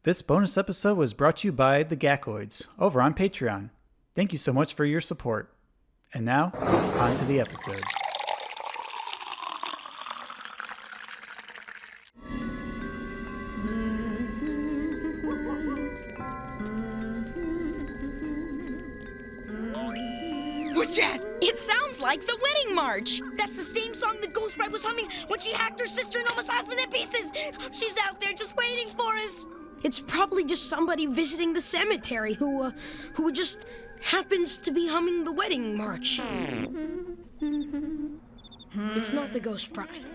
This bonus episode was brought to you by the Gackoids over on Patreon. Thank you so much for your support. And now, on to the episode. What's that? It sounds like the wedding march. That's the same song the Ghost Bride was humming when she hacked her sister and almost husband in pieces. She's out there just waiting for us. It's probably just somebody visiting the cemetery who just happens to be humming the wedding march. It's not the Ghost Bride.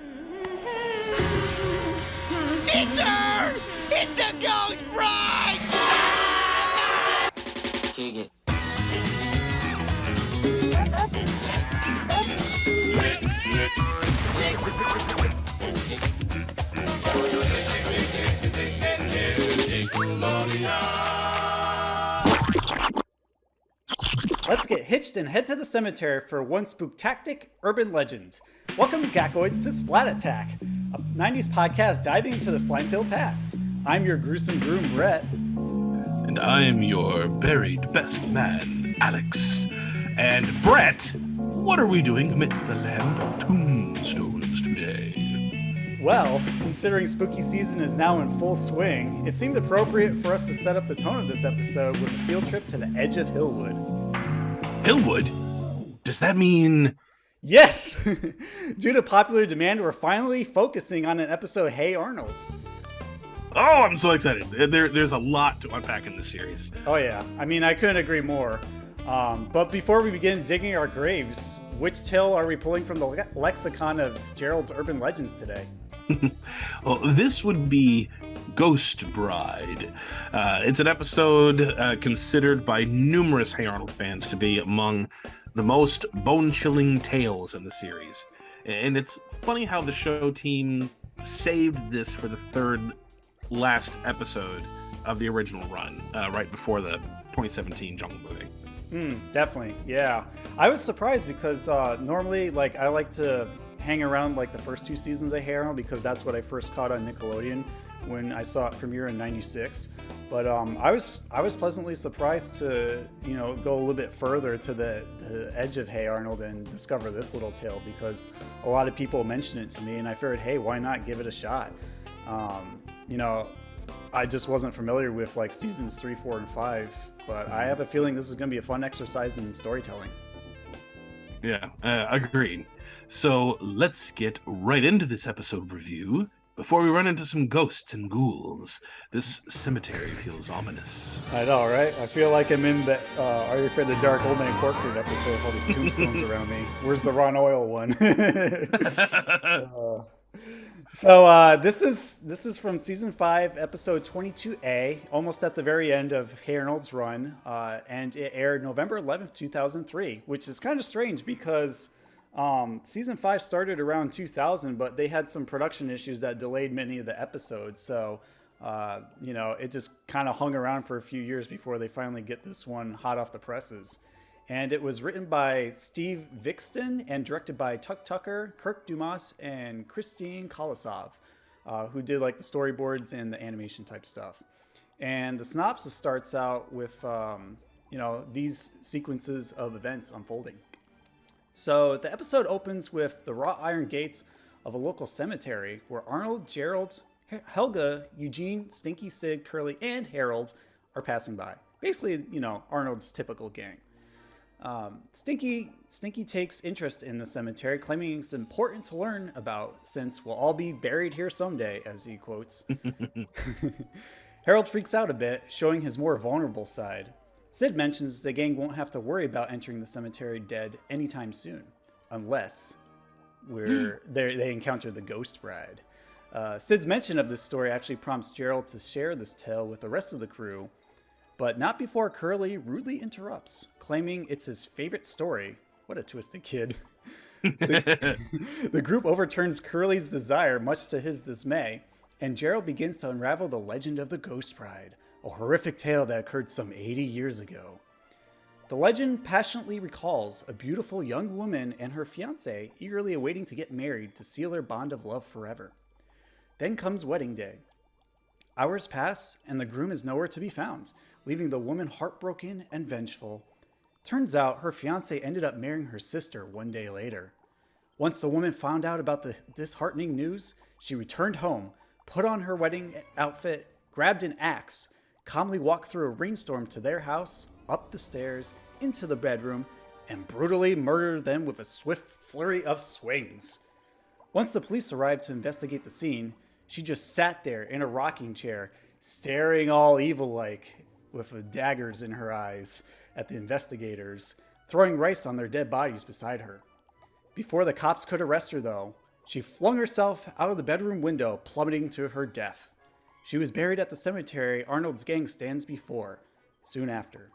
It's her! It's the Ghost Bride! Kick it. Let's get hitched and head to the cemetery for one spooktastic urban legend. Welcome, Gackoids, to Splat Attack, a 90s podcast diving into the slime-filled past. I'm your gruesome groom, Brett. And I'm your buried best man, Alex. And Brett, what are we doing amidst the land of tombstones today? Well, considering spooky season is now in full swing, it seemed appropriate for us to set up the tone of this episode with a field trip to the edge of Hillwood. Hillwood? Does that mean... Yes! Due to popular demand, we're finally focusing on an episode, Hey Arnold. Oh, I'm so excited. There's a lot to unpack in this series. Oh yeah, I mean, I couldn't agree more. But before we begin digging our graves, which tale are we pulling from the lexicon of Gerald's urban legends today? Well, this would be Ghost Bride. It's an episode considered by numerous Hey Arnold fans to be among the most bone-chilling tales in the series. And it's funny how the show team saved this for the third last episode of the original run, right before the 2017 Jungle movie. Definitely, yeah. I was surprised because normally, I like to hang around the first two seasons of Hey Arnold because that's what I first caught on Nickelodeon when I saw it premiere in '96. But I was pleasantly surprised to go a little bit further to the edge of Hey Arnold and discover this little tale because a lot of people mentioned it to me and I figured, hey, why not give it a shot? I just wasn't familiar with seasons 3, 4, and 5, but I have a feeling this is going to be a fun exercise in storytelling. Yeah, agreed. So let's get right into this episode review. Before we run into some ghosts and ghouls, this cemetery feels ominous. I know, right? I feel like I'm in the Are You Afraid of the Dark Old Man Forkford episode with all these tombstones around me. Where's the Ron Oil one? This is from season 5, episode 22A, almost at the very end of Hey Arnold's run, and it aired November 11th, 2003, which is kind of strange because season 5 started around 2000, but they had some production issues that delayed many of the episodes, so it just kind of hung around for a few years before they finally get this one hot off the presses. And it was written by Steve Vixton and directed by Tuck Tucker, Kirk Dumas, and Christine Kolosov, who did the storyboards and the animation type stuff. And the synopsis starts out with, these sequences of events unfolding. So the episode opens with the wrought iron gates of a local cemetery where Arnold, Gerald, Helga, Eugene, Stinky, Sid, Curly, and Harold are passing by. Basically, Arnold's typical gang. Stinky takes interest in the cemetery, claiming it's important to learn about since we'll all be buried here someday, as he quotes. Harold freaks out a bit, showing his more vulnerable side. Sid mentions the gang won't have to worry about entering the cemetery dead anytime soon, unless they encounter the Ghost Bride. Sid's mention of this story actually prompts Gerald to share this tale with the rest of the crew, but not before Curly rudely interrupts, claiming it's his favorite story. What a twisted kid. The group overturns Curly's desire, much to his dismay, and Gerald begins to unravel the legend of the Ghost Bride, a horrific tale that occurred some 80 years ago. The legend passionately recalls a beautiful young woman and her fiancé eagerly awaiting to get married to seal their bond of love forever. Then comes wedding day. Hours pass, and the groom is nowhere to be found, leaving the woman heartbroken and vengeful. Turns out her fiance ended up marrying her sister one day later. Once the woman found out about the disheartening news, she returned home, put on her wedding outfit, grabbed an axe, calmly walked through a rainstorm to their house, up the stairs, into the bedroom, and brutally murdered them with a swift flurry of swings. Once the police arrived to investigate the scene, she just sat there in a rocking chair, staring all evil-like, with daggers in her eyes at the investigators, throwing rice on their dead bodies beside her. Before the cops could arrest her, though, she flung herself out of the bedroom window, plummeting to her death. She was buried at the cemetery Arnold's gang stands before, soon after.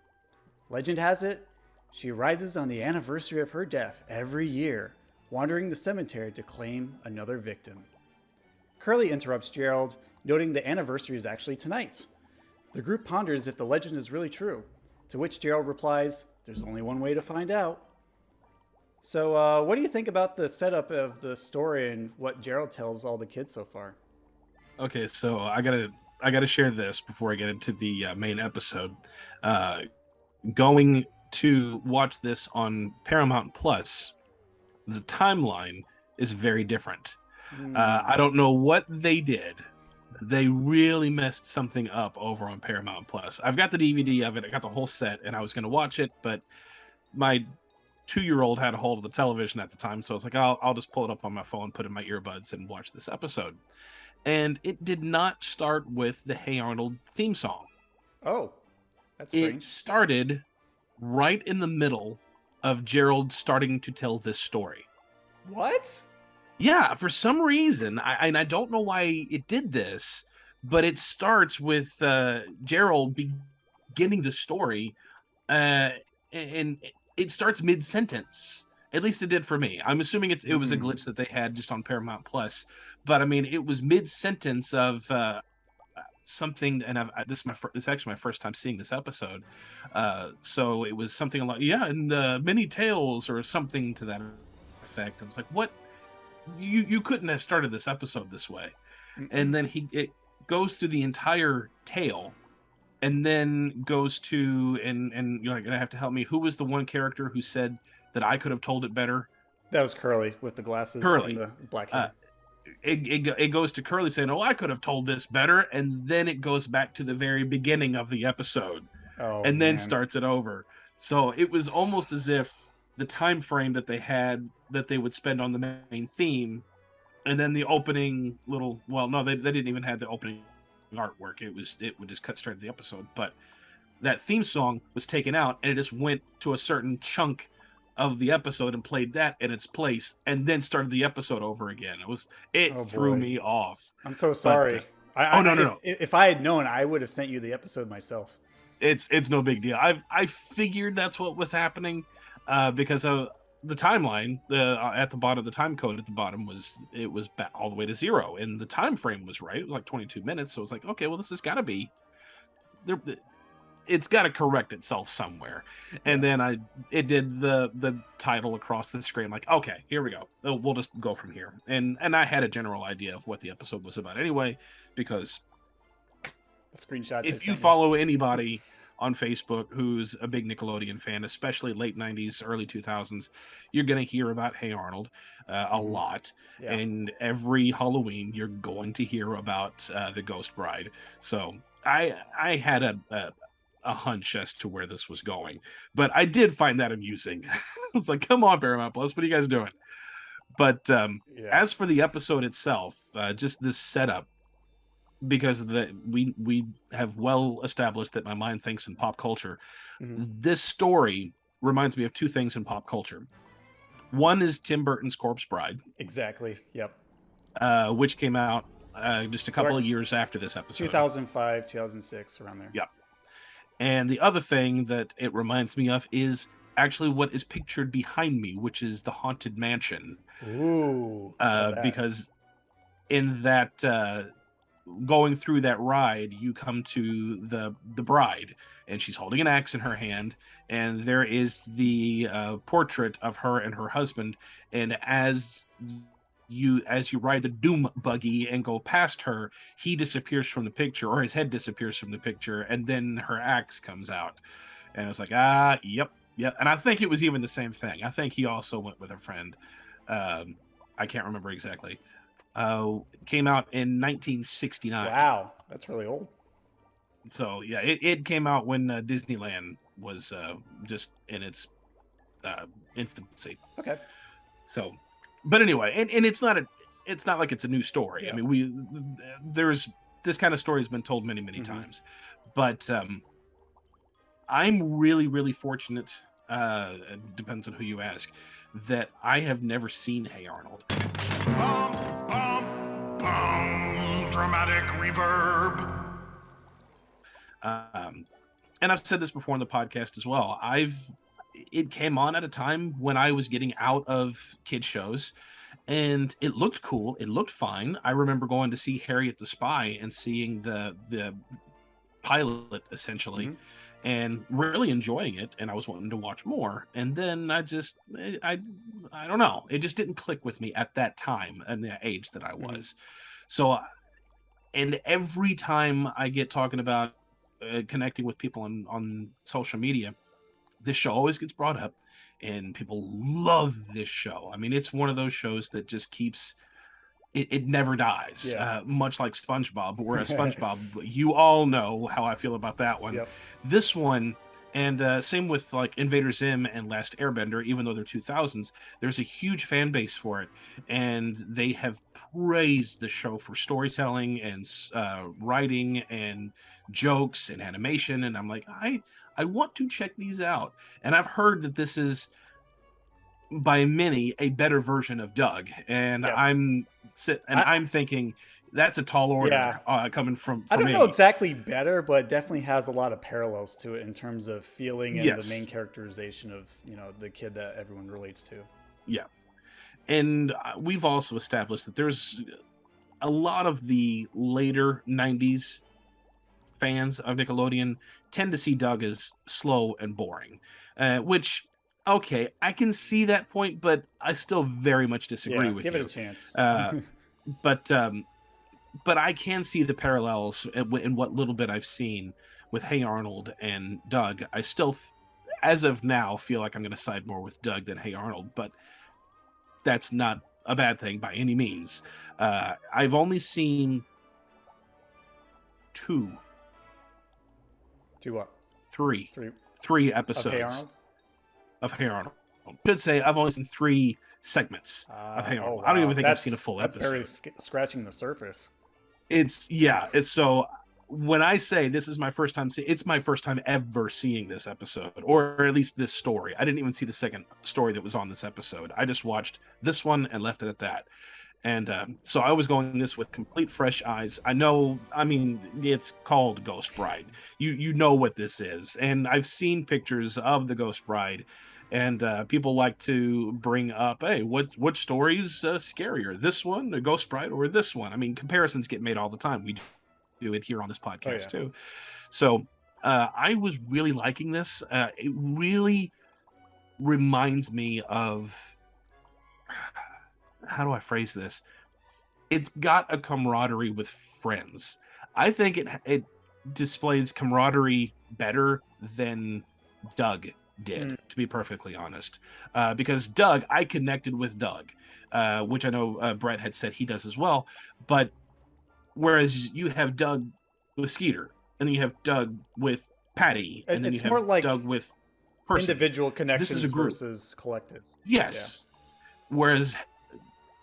Legend has it, she rises on the anniversary of her death every year, wandering the cemetery to claim another victim. Curly interrupts Gerald, noting the anniversary is actually tonight. The group ponders if the legend is really true, to which Gerald replies, "There's only one way to find out." So, what do you think about the setup of the story and what Gerald tells all the kids so far? Okay, so I gotta share this before I get into the main episode. Going to watch this on Paramount Plus, the timeline is very different. I don't know what they did. They really messed something up over on Paramount Plus. I've got the DVD of it. I got the whole set, and I was going to watch it, but my 2-year-old had a hold of the television at the time, so I was like, I'll just pull it up on my phone, put in my earbuds, and watch this episode. And it did not start with the Hey Arnold theme song. Oh, that's strange. It started right in the middle of Gerald starting to tell this story. What? Yeah, for some reason, I don't know why it did this, but it starts with Gerald beginning the story, and it starts mid-sentence. At least it did for me. I'm assuming it was a glitch that they had just on Paramount Plus, but I mean, it was mid-sentence of something, and this is actually my first time seeing this episode, so it was something like, and the many tales or something to that effect. I was like, what? You couldn't have started this episode this way. And then it goes through the entire tale, and then goes to and you're gonna have to help me. Who was the one character who said that I could have told it better? That was Curly with the glasses Curly. and the black hair. It goes to Curly saying, "Oh, I could have told this better," and then it goes back to the very beginning of the episode, and then starts it over. So it was almost as if the time frame that they had that they would spend on the main theme, and then the opening little, they didn't even have the opening artwork. It would just cut straight to the episode, but that theme song was taken out, and it just went to a certain chunk of the episode and played that in its place, and then started the episode over again. It threw me off. I'm so sorry. No. If I had known, I would have sent you the episode myself. It's no big deal. I figured that's what was happening, because of the timeline. At the bottom, the time code at the bottom was back all the way to 0, and the time frame was right. It was like 22 minutes. So it was like, okay, well, this has got to be there. It's got to correct itself somewhere. And then it did the title across the screen. Like, okay, here we go. We'll just go from here. And I had a general idea of what the episode was about anyway, because the screenshots. If you follow anybody on Facebook who's a big Nickelodeon fan, especially late 90s, early 2000s, you're going to hear about Hey Arnold a lot. Yeah. And every Halloween, you're going to hear about the Ghost Bride. So I had a hunch as to where this was going, but I did find that amusing. I was like, come on, Paramount Plus, what are you guys doing? But as for the episode itself, just this setup, because we have well established that my mind thinks in pop culture. This story reminds me of two things in pop culture. One is Tim Burton's Corpse Bride. Exactly. Yep. Which came out just a couple of years after this episode. 2005, 2006, around there. Yep. And the other thing that it reminds me of is actually what is pictured behind me, which is the Haunted Mansion. Ooh. Because in that going through that ride, you come to the bride, and she's holding an axe in her hand, and there is the portrait of her and her husband. And as as you ride the doom buggy and go past her, he disappears from the picture, or his head disappears from the picture, and then her axe comes out. And I was like, yep. And I think it was even the same thing. I think he also went with a friend. I can't remember exactly. Came out in 1969. Wow, that's really old. So yeah, it came out when Disneyland was just in its infancy. Okay. So, but anyway, and it's not like it's a new story. Yeah. I mean, there's this kind of story has been told many times, but I'm really fortunate. It depends on who you ask. That I have never seen Hey Arnold. Dramatic reverb. And I've said this before in the podcast as well. It came on at a time when I was getting out of kids shows, and it looked cool. It looked fine. I remember going to see Harriet the Spy and seeing the pilot essentially, and really enjoying it. And I was wanting to watch more. And then I don't know. It just didn't click with me at that time and the age that I was. So, and every time I get talking about connecting with people on social media, this show always gets brought up, and people love this show. I mean, it's one of those shows that just keeps it never dies. Much like SpongeBob, whereas SpongeBob, you all know how I feel about that one. Yep. This one, and same with like Invader Zim and Last Airbender, even though they're 2000s, there's a huge fan base for it, and they have praised the show for storytelling and writing and jokes and animation. And I'm like, I want to check these out. And I've heard that this is, by many, a better version of Doug. And Yes. I'm thinking that's a tall order coming from I don't me. know exactly better, but definitely has a lot of parallels to it in terms of feeling and Yes. the main characterization of, the kid that everyone relates to. Yeah. And we've also established that there's a lot of the later 90s fans of Nickelodeon tend to see Doug as slow and boring, which, okay, I can see that point, but I still very much disagree with you. Give it a chance. But I can see the parallels in what little bit I've seen with Hey Arnold and Doug. I still, as of now, feel like I'm going to side more with Doug than Hey Arnold, but that's not a bad thing by any means. I've only seen three episodes of Hey Arnold. I should say I've only seen 3 segments of Hey Arnold. I don't even think I've seen a full episode. That's very scratching the surface. It's so when I say this is my first time it's my first time ever seeing this episode, or at least this story. I didn't even see the second story that was on this episode. I just watched this one and left it at that. And so I was going this with complete fresh eyes. I mean, it's called Ghost Bride. You know what this is. And I've seen pictures of the Ghost Bride, and people like to bring up, hey, what story's scarier? This one, the Ghost Bride, or this one? I mean, comparisons get made all the time. We do it here on this podcast too. So I was really liking this. It really reminds me of, how do I phrase this? It's got a camaraderie with friends. I think it displays camaraderie better than Doug did, to be perfectly honest. Because Doug, I connected with Doug, which I know Brett had said he does as well. But whereas you have Doug with Skeeter, and then you have Doug with Patty, and then it's you have more like Doug with Percy. Individual connections This is a group versus collective. Yes. Yeah. Whereas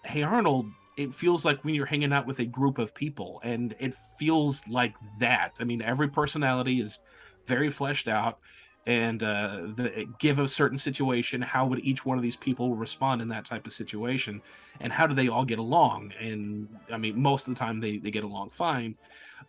Hey Arnold, it feels like when you're hanging out with a group of people, and it feels like that. I mean, every personality is very fleshed out, and give a certain situation, how would each one of these people respond in that type of situation, and how do they all get along? And I mean, most of the time they get along fine.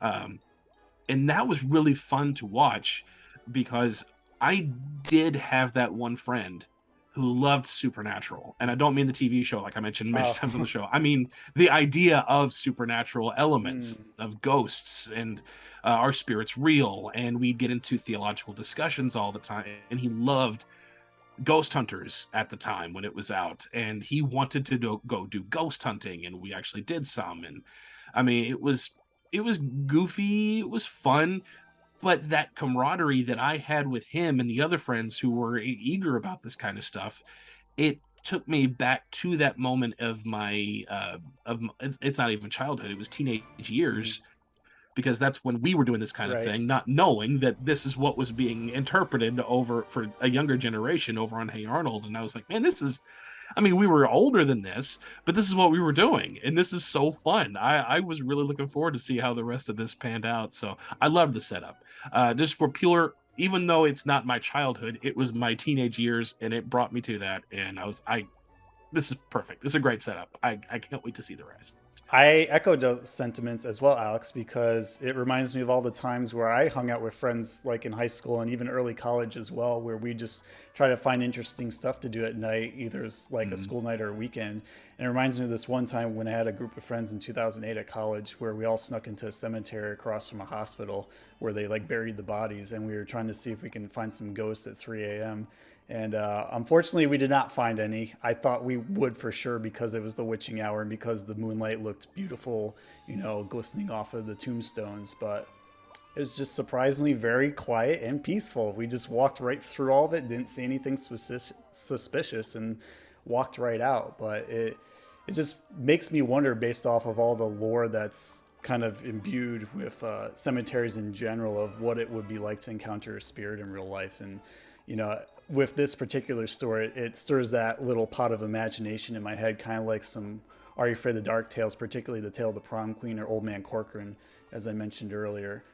And that was really fun to watch, because I did have that one friend who loved Supernatural. And I don't mean the TV show, like I mentioned many times on the show. I mean the idea of supernatural elements, of ghosts, and are spirits real? And we'd get into theological discussions all the time. And he loved Ghost Hunters at the time when it was out, and he wanted to go do ghost hunting, and we actually did some. And I mean, it was goofy, it was fun, but that camaraderie that I had with him and the other friends who were eager about this kind of stuff, it took me back to that moment of my it's not even childhood, it was teenage years, because that's when we were doing this kind of thing, not knowing that this is what was being interpreted over for a younger generation over on Hey Arnold. And I was like, man, this is, I mean, we were older than this, but this is what we were doing, and this is so fun. I was really looking forward to see how the rest of this panned out. So I love the setup. Just for pure, even though it's not my childhood, it was my teenage years, and it brought me to that. And this is perfect. This is a great setup. I can't wait to see the rest. I echo those sentiments as well, Alex, because it reminds me of all the times where I hung out with friends, like in high school and even early college as well, where we just try to find interesting stuff to do at night, either as like a school night or a weekend. And it reminds me of this one time when I had a group of friends in 2008 at college where we all snuck into a cemetery across from a hospital where they like buried the bodies, and we were trying to see if we can find some ghosts at 3 a.m. And unfortunately, we did not find any. I thought we would for sure because it was the witching hour and because the moonlight looked beautiful, you know, glistening off of the tombstones. But it was just surprisingly very quiet and peaceful. We just walked right through all of it, didn't see anything suspicious, and walked right out. But it just makes me wonder, based off of all the lore that's kind of imbued with cemeteries in general, of what it would be like to encounter a spirit in real life. And you know, with this particular story, it stirs that little pot of imagination in my head, kind of like some Are You Afraid of the Dark tales, particularly the Tale of the Prom Queen or Old Man Corcoran, as I mentioned earlier,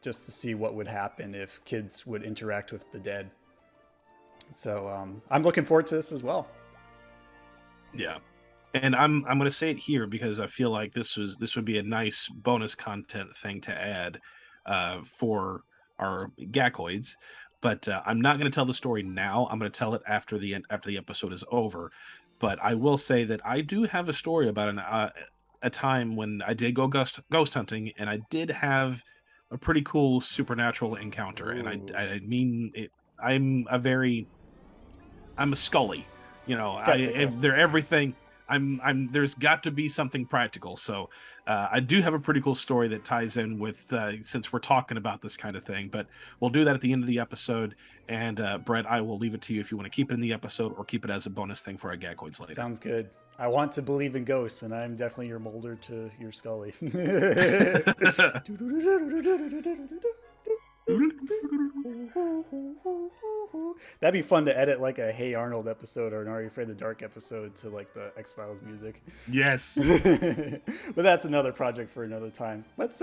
just to see what would happen if kids would interact with the dead. So I'm looking forward to this as well. Yeah. And I'm going to say it here because I feel like this would be a nice bonus content thing to add for our Gakoids. But I'm not going to tell the story now. I'm going to tell it after the episode is over. But I will say that I do have a story about a time when I did go ghost hunting, and I did have a pretty cool supernatural encounter. Ooh. And I mean it. I'm a Scully. You know, they're everything. There's got to be something practical. So I do have a pretty cool story that ties in with, since we're talking about this kind of thing, but we'll do that at the end of the episode. And Brett, I will leave it to you if you want to keep it in the episode or keep it as a bonus thing for our Gakoids later. Sounds good. I want to believe in ghosts, and I'm definitely your Mulder to your Scully. That'd be fun to edit, like a Hey Arnold episode or an Are You Afraid of the Dark episode to like the X-Files music. Yes. But that's another project for another time. Let's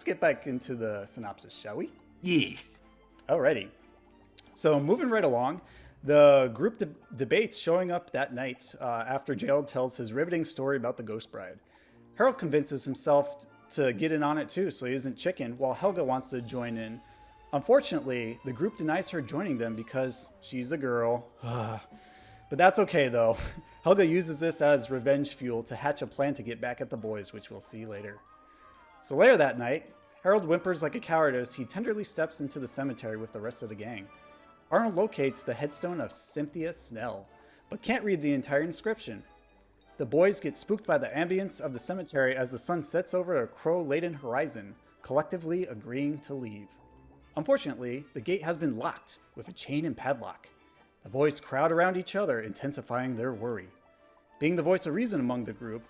get back into the synopsis, shall we? Yes. Alrighty. So moving right along, the group debates showing up that night after Gerald tells his riveting story about the ghost bride. Harold convinces himself to get in on it too, so he isn't chicken, while Helga wants to join in. Unfortunately, the group denies her joining them because she's a girl. But that's okay, though. Helga uses this as revenge fuel to hatch a plan to get back at the boys, which we'll see later. So later that night, Harold whimpers like a coward as he tenderly steps into the cemetery with the rest of the gang. Arnold locates the headstone of Cynthia Snell, but can't read the entire inscription. The boys get spooked by the ambience of the cemetery as the sun sets over a crow-laden horizon, collectively agreeing to leave. Unfortunately, the gate has been locked with a chain and padlock. The boys crowd around each other, intensifying their worry. Being the voice of reason among the group,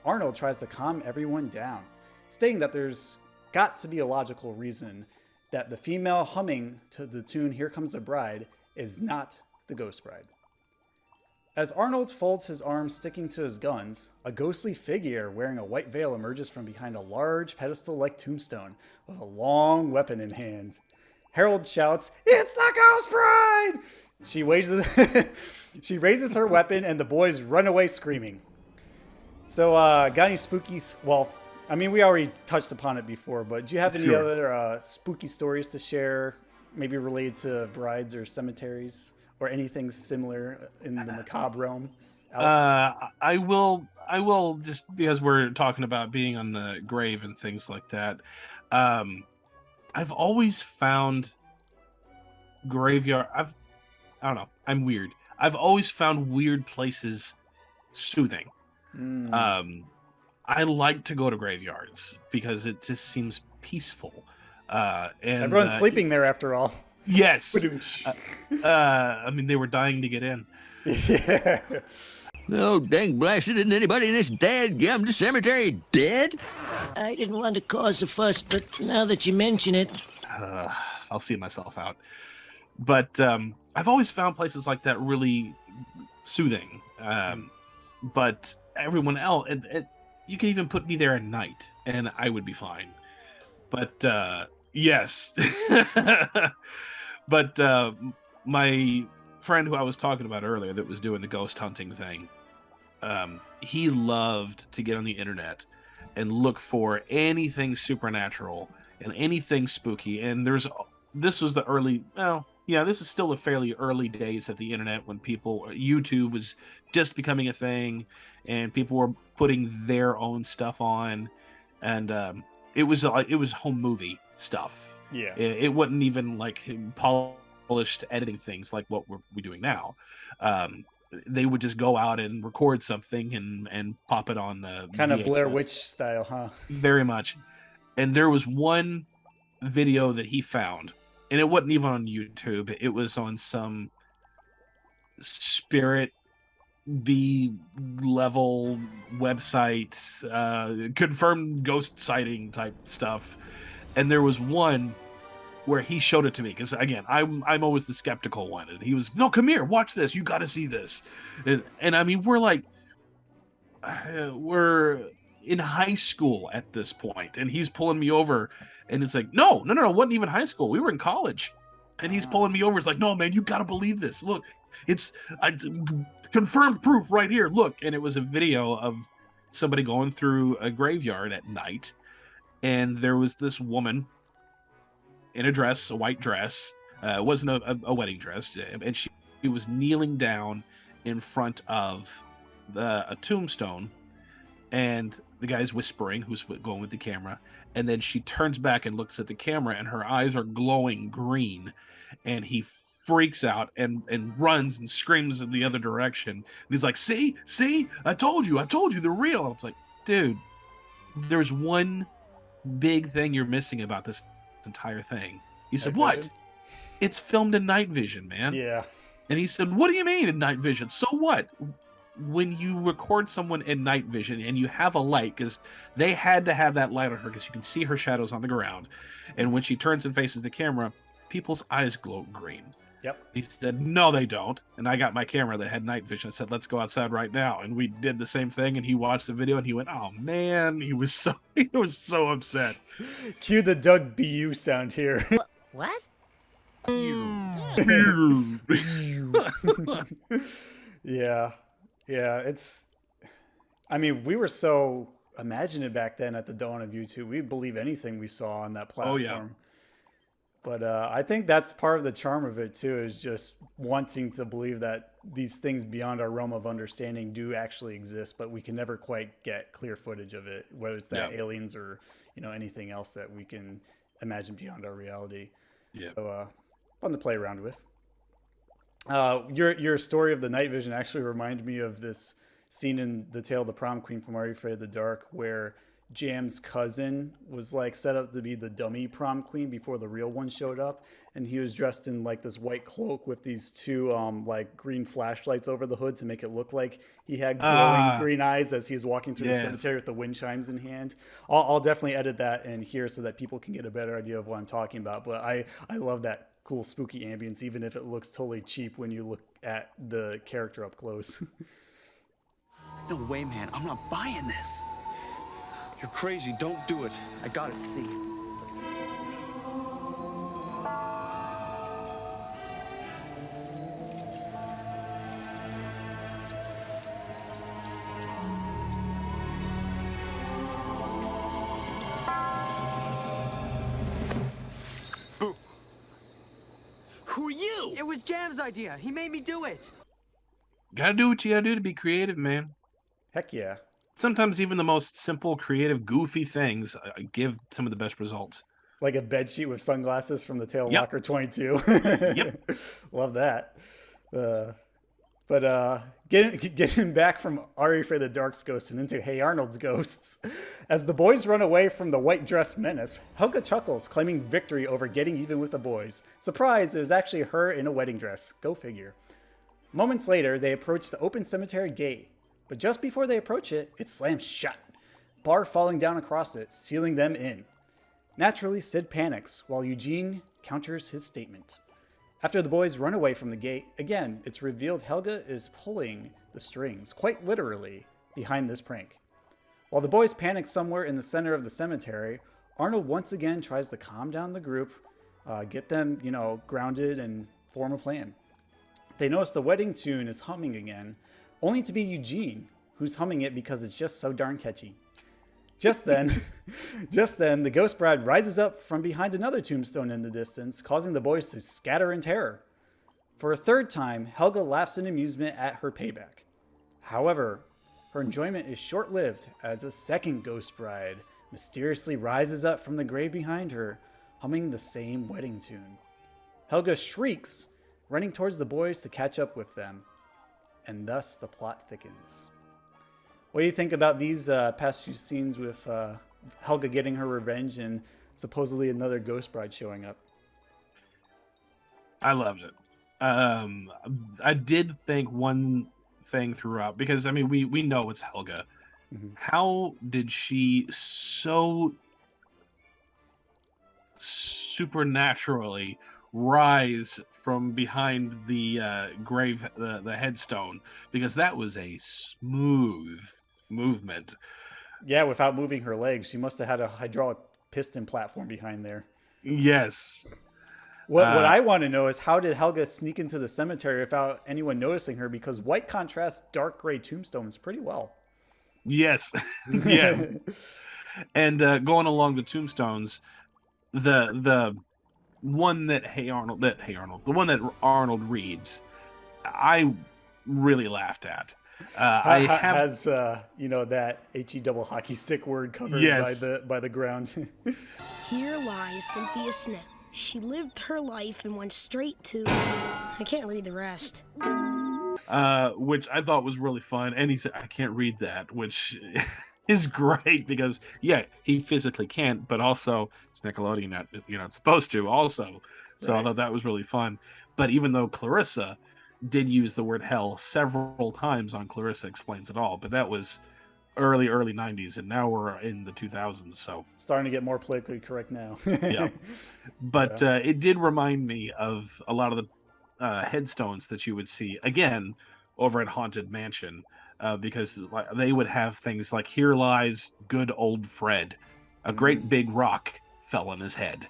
Arnold tries to calm everyone down, stating that there's got to be a logical reason that the female humming to the tune Here Comes the Bride is not the ghost bride. As Arnold folds his arms sticking to his guns, a ghostly figure wearing a white veil emerges from behind a large pedestal-like tombstone with a long weapon in hand. Harold shouts, "It's the ghost bride!" She raises her weapon and the boys run away screaming. So, got any spookies? Well, I mean, we already touched upon it before, but do you have any other spooky stories to share, maybe related to brides or cemeteries? Or anything similar in the macabre realm? I will just because we're talking about being on the grave and things like that. I've always found graveyard. I don't know. I'm weird. I've always found weird places soothing. I like to go to graveyards because it just seems peaceful. And Everyone's sleeping there after all. Yes. I mean, they were dying to get in. Yeah. Oh, dang blasted, isn't anybody in this dadgum cemetery dead? I didn't want to cause a fuss, but now that you mention it... I'll see myself out. But I've always found places like that really soothing. But everyone else, you can even put me there at night, and I would be fine. But yes. But my friend who I was talking about earlier that was doing the ghost hunting thing, he loved to get on the internet and look for anything supernatural and anything spooky. And this was the early, this is still the fairly early days of the internet when YouTube was just becoming a thing and people were putting their own stuff on. And it was home movie stuff. Yeah. It wasn't even like polished editing things like what we're doing now. They would just go out and record something and pop it on the kind of VHS. Blair Witch style, huh? Very much. And there was one video that he found, and it wasn't even on YouTube. It was on some Spirit B level website, confirmed ghost sighting type stuff. And there was one where he showed it to me because, again, I'm always the skeptical one, and he was, no, come here, watch this, you got to see this. And I mean, we're in high school at this point, and he's pulling me over, and it's like, no, it wasn't even high school, we were in college. And he's pulling me over, it's like, no, man, you got to believe this, look, it's confirmed proof right here, look. And it was a video of somebody going through a graveyard at night, and there was this woman in a white dress. It wasn't a wedding dress, and she was kneeling down in front of a tombstone, and the guy's whispering, who's going with the camera, and then she turns back and looks at the camera, and her eyes are glowing green, and he freaks out and runs and screams in the other direction. And he's like, see, I told you, they're real. I was like, dude, there's one big thing you're missing about this entire thing. He said, what? Vision? It's filmed in night vision, man. Yeah. And he said, what do you mean in night vision? So what? When you record someone in night vision and you have a light, because they had to have that light on her because you can see her shadows on the ground. And when she turns and faces the camera, people's eyes glow green. Yep. He said, no, they don't. And I got my camera that had night vision. I said, let's go outside right now. And we did the same thing. And he watched the video and he went, oh man, he was so upset. Cue the Doug BU sound here. What? Yeah. I mean, we were so imaginative back then at the dawn of YouTube. We'd believe anything we saw on that platform. Oh, yeah. But I think that's part of the charm of it too, is just wanting to believe that these things beyond our realm of understanding do actually exist, but we can never quite get clear footage of it, whether it's that aliens or, anything else that we can imagine beyond our reality. Yeah. So fun to play around with. Your story of the night vision actually reminded me of this scene in The Tale of the Prom Queen from Are You Afraid of the Dark, where Jam's cousin was like set up to be the dummy prom queen before the real one showed up, and he was dressed in like this white cloak with these two like green flashlights over the hood to make it look like he had glowing green eyes as he was walking through the cemetery with the wind chimes in hand. I'll definitely edit that in here so that people can get a better idea of what I'm talking about, but I love that cool spooky ambience, even if it looks totally cheap when you look at the character up close. No way, man, I'm not buying this. You're crazy. Don't do it. I gotta see it. Who are you? It was Jam's idea. He made me do it. Gotta do what you gotta do to be creative, man. Heck yeah. Sometimes even the most simple, creative, goofy things give some of the best results. Like a bed sheet with sunglasses from the Tail Locker 22. Yep. Love that. Getting back from Ari for the Dark's ghost and into Hey Arnold's ghosts. As the boys run away from the white dress menace, Helga chuckles, claiming victory over getting even with the boys. Surprise, it was actually her in a wedding dress. Go figure. Moments later, they approach the open cemetery gate, but just before they approach it, it slams shut, bar falling down across it, sealing them in. Naturally, Sid panics, while Eugene counters his statement. After the boys run away from the gate, again, it's revealed Helga is pulling the strings, quite literally, behind this prank. While the boys panic somewhere in the center of the cemetery, Arnold once again tries to calm down the group, get them, grounded and form a plan. They notice the wedding tune is humming again, only to be Eugene, who's humming it because it's just so darn catchy. Just then, the ghost bride rises up from behind another tombstone in the distance, causing the boys to scatter in terror. For a third time, Helga laughs in amusement at her payback. However, her enjoyment is short-lived as a second ghost bride mysteriously rises up from the grave behind her, humming the same wedding tune. Helga shrieks, running towards the boys to catch up with them, and thus the plot thickens. What do you think about these past few scenes with Helga getting her revenge and supposedly another ghost bride showing up? I loved it. I did think one thing throughout, because I mean we know it's Helga. Mm-hmm. How did she so supernaturally rise from behind the grave, the headstone? Because that was a smooth movement. Yeah, without moving her legs. She must have had a hydraulic piston platform behind there. Yes. What I want to know is, how did Helga sneak into the cemetery without anyone noticing her? Because white contrasts dark gray tombstones pretty well. Yes. Yes. And going along the tombstones, the one that the one that Arnold reads, I really laughed at. Has that HE double hockey stick word covered by the ground. Here lies Cynthia Snell. She lived her life and went straight to... I can't read the rest. Which I thought was really fun. And he said, I can't read that, which is great because, yeah, he physically can't, but also it's Nickelodeon, it's supposed to also. So right. I thought that was really fun. But even though Clarissa did use the word hell several times on Clarissa Explains It All, but that was early 90s, and now we're in the 2000s, so starting to get more politically correct now. Yeah, but it did remind me of a lot of the headstones that you would see again over at Haunted Mansion, because they would have things like, here lies good old Fred, a great big rock fell on his head.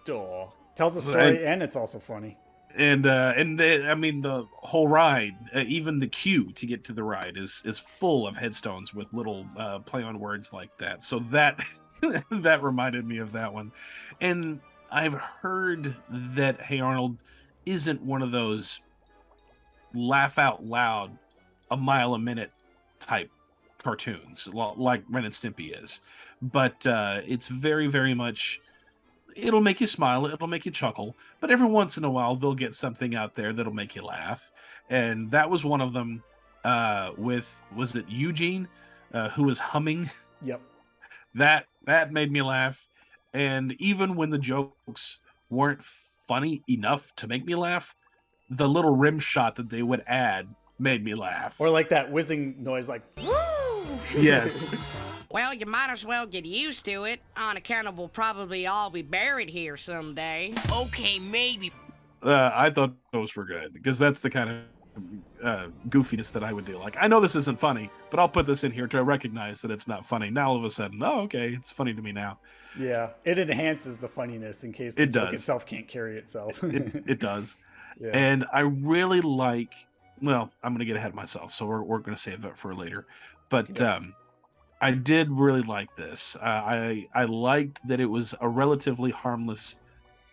Duh. Tells a story, and it's also funny. And the whole ride, even the queue to get to the ride is full of headstones with little play on words like that. So that that reminded me of that one. And I've heard that Hey Arnold isn't one of those laugh out loud, a mile a minute type cartoons like Ren and Stimpy is, but it's very, very much. It'll make you smile, it'll make you chuckle, but every once in a while they'll get something out there that'll make you laugh. And that was one of them with, was it Eugene, who was humming? Yep. That made me laugh. And even when the jokes weren't funny enough to make me laugh, the little rim shot that they would add made me laugh. Or like that whizzing noise, like, woo! Yes. Well, you might as well get used to it, on account of we'll probably all be buried here someday. Okay, maybe. I thought those were good, because that's the kind of goofiness that I would do. Like, I know this isn't funny, but I'll put this in here to recognize that it's not funny. Now all of a sudden, oh, okay, it's funny to me now. Yeah, it enhances the funniness in case the joke itself can't carry itself. It does. Yeah. And I really like, well, I'm going to get ahead of myself, so we're going to save that for later. But I did really like this. I liked that it was a relatively harmless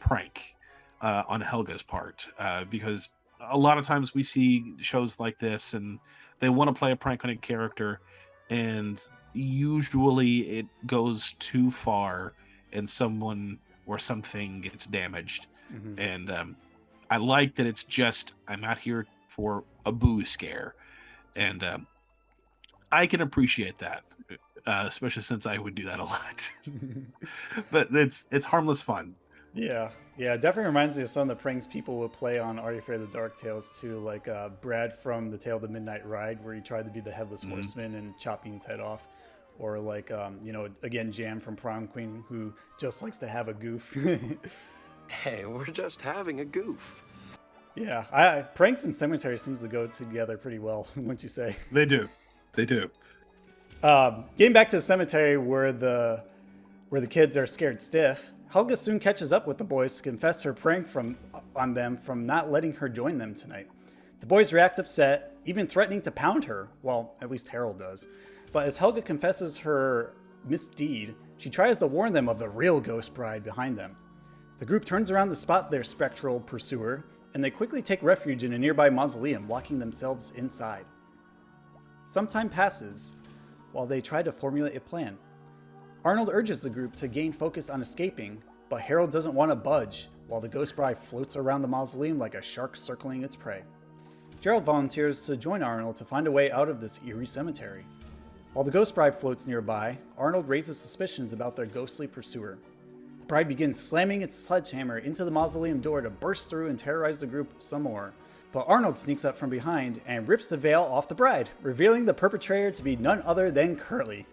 prank on Helga's part, because a lot of times we see shows like this and they want to play a prank on a character, and usually it goes too far and someone or something gets damaged. Mm-hmm. And I like that it's just, I'm out here for a boo scare. And I can appreciate that, especially since I would do that a lot. But it's harmless fun. Yeah, it definitely reminds me of some of the pranks people would play on Are You Afraid of the Dark Tales too, like Brad from The Tale of the Midnight Ride, where he tried to be the Headless Horseman and chop Bean's head off. Or like, again, Jan from Prom Queen, who just likes to have a goof. Hey, we're just having a goof. Yeah, pranks and cemetery seems to go together pretty well, wouldn't you say? They do. Getting back to the cemetery where the kids are scared stiff, Helga soon catches up with the boys to confess her prank on them from not letting her join them tonight. The boys react upset, even threatening to pound her. Well, at least Harold does. But as Helga confesses her misdeed, she tries to warn them of the real ghost bride behind them. The group turns around to spot their spectral pursuer, and they quickly take refuge in a nearby mausoleum, locking themselves inside. Some time passes while they try to formulate a plan. Arnold urges the group to gain focus on escaping, but Harold doesn't want to budge while the ghost bride floats around the mausoleum like a shark circling its prey. Gerald volunteers to join Arnold to find a way out of this eerie cemetery. While the ghost bride floats nearby, Arnold raises suspicions about their ghostly pursuer. The bride begins slamming its sledgehammer into the mausoleum door to burst through and terrorize the group some more. But Arnold sneaks up from behind and rips the veil off the bride, revealing the perpetrator to be none other than Curly.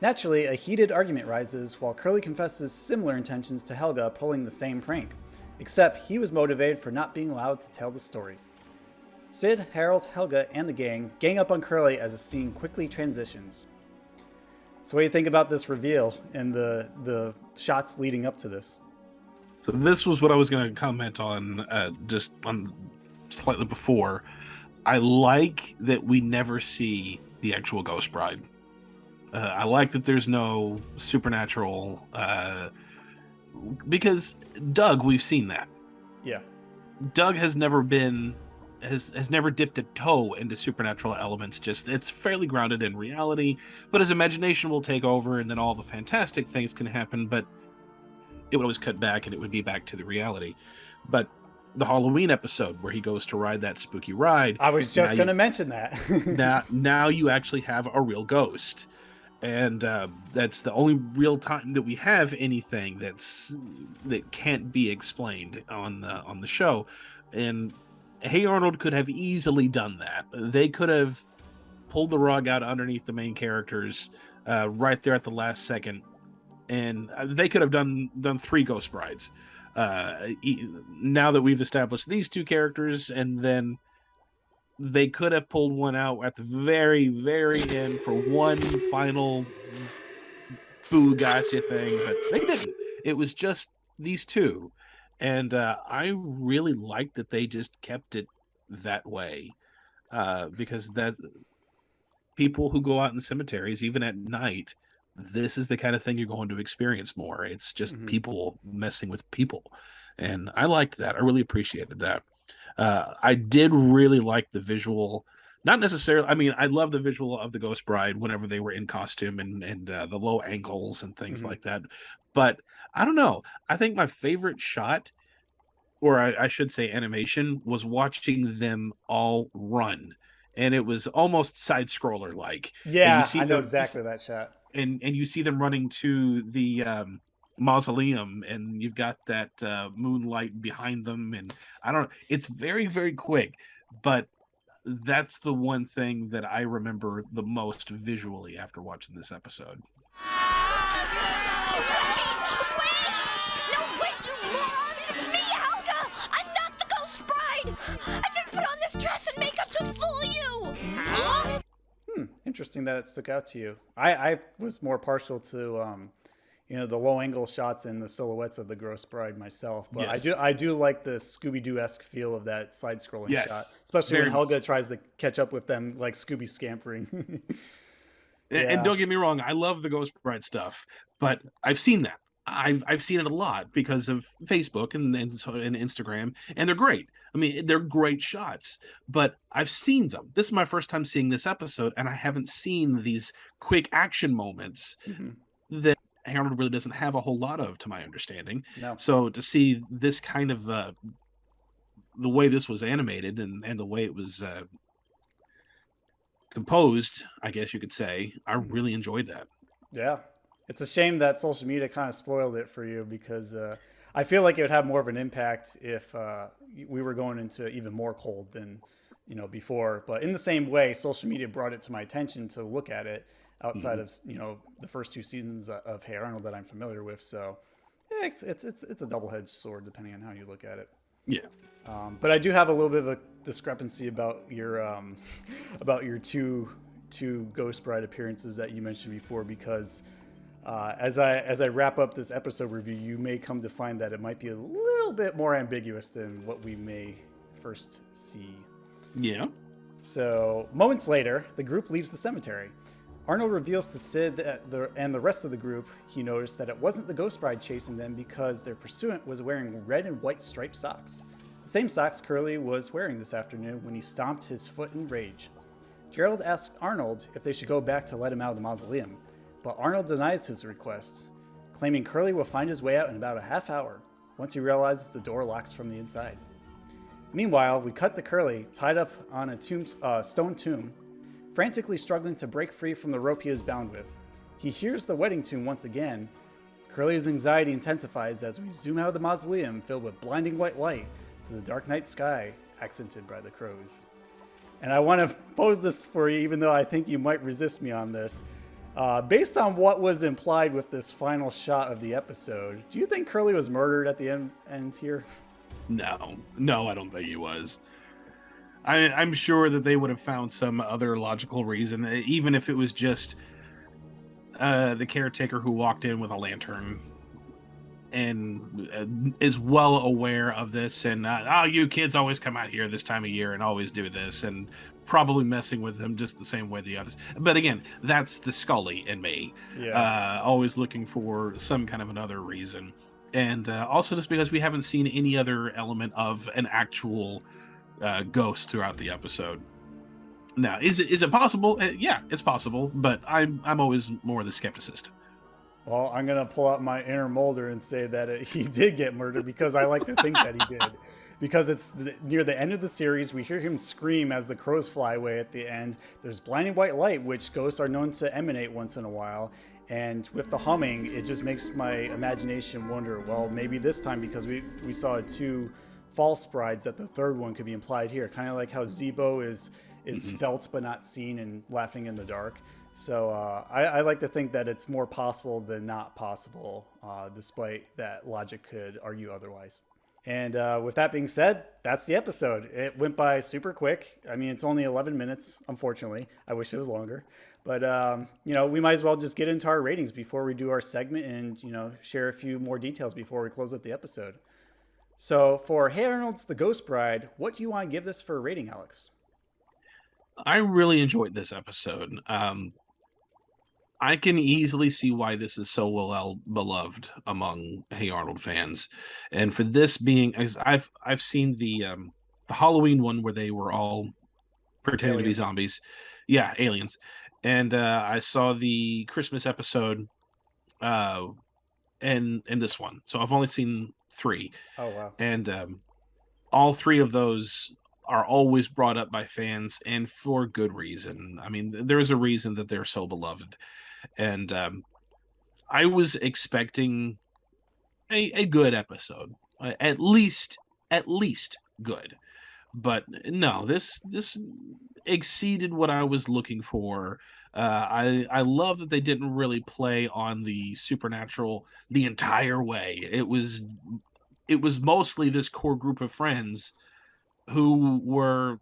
Naturally, a heated argument rises while Curly confesses similar intentions to Helga pulling the same prank, except he was motivated for not being allowed to tell the story. Sid, Harold, Helga, and the gang up on Curly as the scene quickly transitions. So what do you think about this reveal and the shots leading up to this? So this was what I was going to comment on just on slightly before. I like that we never see the actual ghost bride. I like that there's no supernatural, because Doug, we've seen that. Yeah. Doug has never dipped a toe into supernatural elements. Just, it's fairly grounded in reality, but his imagination will take over and then all the fantastic things can happen, but it would always cut back and it would be back to the reality. But the Halloween episode where he goes to ride that spooky ride, I was just going to mention that. now you actually have a real ghost. And that's the only real time that we have anything that can't be explained on the show. And Hey Arnold could have easily done that. They could have pulled the rug out underneath the main characters right there at the last second, and they could have done 3 Ghost Brides. Now that we've established these 2 characters, and then they could have pulled one out at the very, very end for one final boo gotcha thing, but they didn't. It was just these 2. And I really like that they just kept it that way, because that people who go out in cemeteries, even at night, this is the kind of thing you're going to experience more. It's just people messing with people. And I liked that. I really appreciated that. I did really like the visual. Not necessarily, I mean, I love the visual of the Ghost Bride whenever they were in costume and the low angles and things like that. But I don't know. I think my favorite shot, or I should say animation, was watching them all run. And it was almost side-scroller like. Yeah, I know exactly that shot. And you see them running to the mausoleum, and you've got that moonlight behind them. And I don't know. It's very, very quick. But that's the one thing that I remember the most visually after watching this episode. I didn't put on this dress and makeup to fool you! Interesting that it stuck out to you. I was more partial to the low angle shots and the silhouettes of the Ghost Bride myself, but yes. I do like the Scooby-Doo-esque feel of that side scrolling shot, especially when Helga tries to catch up with them like Scooby scampering. And don't get me wrong, I love the Ghost Bride stuff, but I've seen that. I've seen it a lot because of Facebook and Instagram, and they're great. I mean, they're great shots, but I've seen them. This is my first time seeing this episode, and I haven't seen these quick action moments that Harold really doesn't have a whole lot of, to my understanding. No. So to see this kind of the way this was animated and the way it was composed, I guess you could say, I really enjoyed that. Yeah. It's a shame that social media kind of spoiled it for you, because I feel like it would have more of an impact if we were going into even more cold than, before. But in the same way, social media brought it to my attention to look at it outside of, the first 2 seasons of Hey Arnold that I'm familiar with. So yeah, it's a double-edged sword depending on how you look at it. Yeah. But I do have a little bit of a discrepancy about your two Ghost Bride appearances that you mentioned before, because as I wrap up this episode review, you may come to find that it might be a little bit more ambiguous than what we may first see. Yeah. So moments later, the group leaves the cemetery. Arnold reveals to Sid and the rest of the group he noticed that it wasn't the Ghost Bride chasing them, because their pursuant was wearing red and white striped socks. The same socks Curly was wearing this afternoon when he stomped his foot in rage. Gerald asks Arnold if they should go back to let him out of the mausoleum, but Arnold denies his request, claiming Curly will find his way out in about a half hour once he realizes the door locks from the inside. Meanwhile, we cut to Curly tied up on a stone tomb, frantically struggling to break free from the rope he is bound with. He hears the wedding tune once again. Curly's anxiety intensifies as we zoom out of the mausoleum filled with blinding white light to the dark night sky accented by the crows. And I want to pose this for you, even though I think you might resist me on this. Based on what was implied with this final shot of the episode, do you think Curly was murdered at the end here? No, I don't think he was. I'm sure that they would have found some other logical reason, even if it was just the caretaker who walked in with a lantern and is well aware of this, and you kids always come out here this time of year and always do this, and probably messing with him just the same way the others. But again, that's the Scully in me. Yeah. Always looking for some kind of another reason. And also just because we haven't seen any other element of an actual ghost throughout the episode. Now, is it possible? Yeah, it's possible, but I'm always more the skepticist. Well, I'm going to pull out my inner Mulder and say that he did get murdered, because I like to think that he did. Because it's near the end of the series, we hear him scream as the crows fly away at the end. There's blinding white light, which ghosts are known to emanate once in a while. And with the humming, it just makes my imagination wonder, well, maybe this time, because we saw 2 false brides, that the third one could be implied here. Kind of like how Zebo is felt but not seen and laughing in the dark. So I like to think that it's more possible than not possible, despite that logic could argue otherwise. And with that being said, that's the episode. It went by super quick. I mean, it's only 11 minutes, unfortunately. I wish it was longer. But, we might as well just get into our ratings before we do our segment and, share a few more details before we close up the episode. So for Hey Arnold's The Ghost Bride, what do you want to give this for a rating, Alex? I really enjoyed this episode. I can easily see why this is so well beloved among Hey Arnold fans. And for this being, as I've seen the Halloween one where they were all pretending to be zombies. Yeah, aliens. And I saw the Christmas episode and this one. So I've only seen 3. Oh, wow. And all 3 of those are always brought up by fans, and for good reason. I mean, there's a reason that they're so beloved. And I was expecting a good episode, at least good. But no, this exceeded what I was looking for. I love that they didn't really play on the supernatural the entire way. It was mostly this core group of friends who were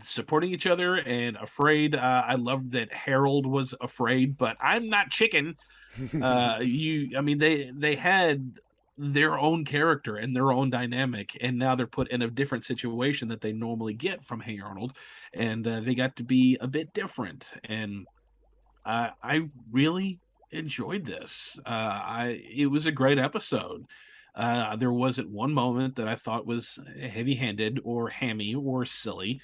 supporting each other and afraid. I loved that Harold was afraid, but I'm not chicken. They had their own character and their own dynamic, and now they're put in a different situation that they normally get from Hey Arnold, and they got to be a bit different. And I really enjoyed this. It was a great episode. There wasn't one moment that I thought was heavy-handed or hammy or silly.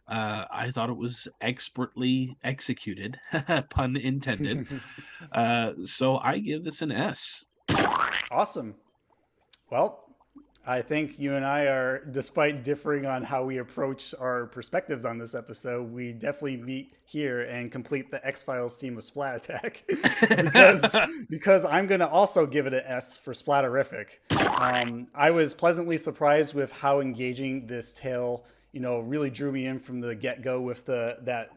I thought it was expertly executed, pun intended. So I give this an S. Awesome. Well, I think you and I are, despite differing on how we approach our perspectives on this episode, we definitely meet here and complete the X-Files team of Splat Attack because I'm going to also give it an S for Splatterific. I was pleasantly surprised with how engaging this tale, really drew me in from the get-go with that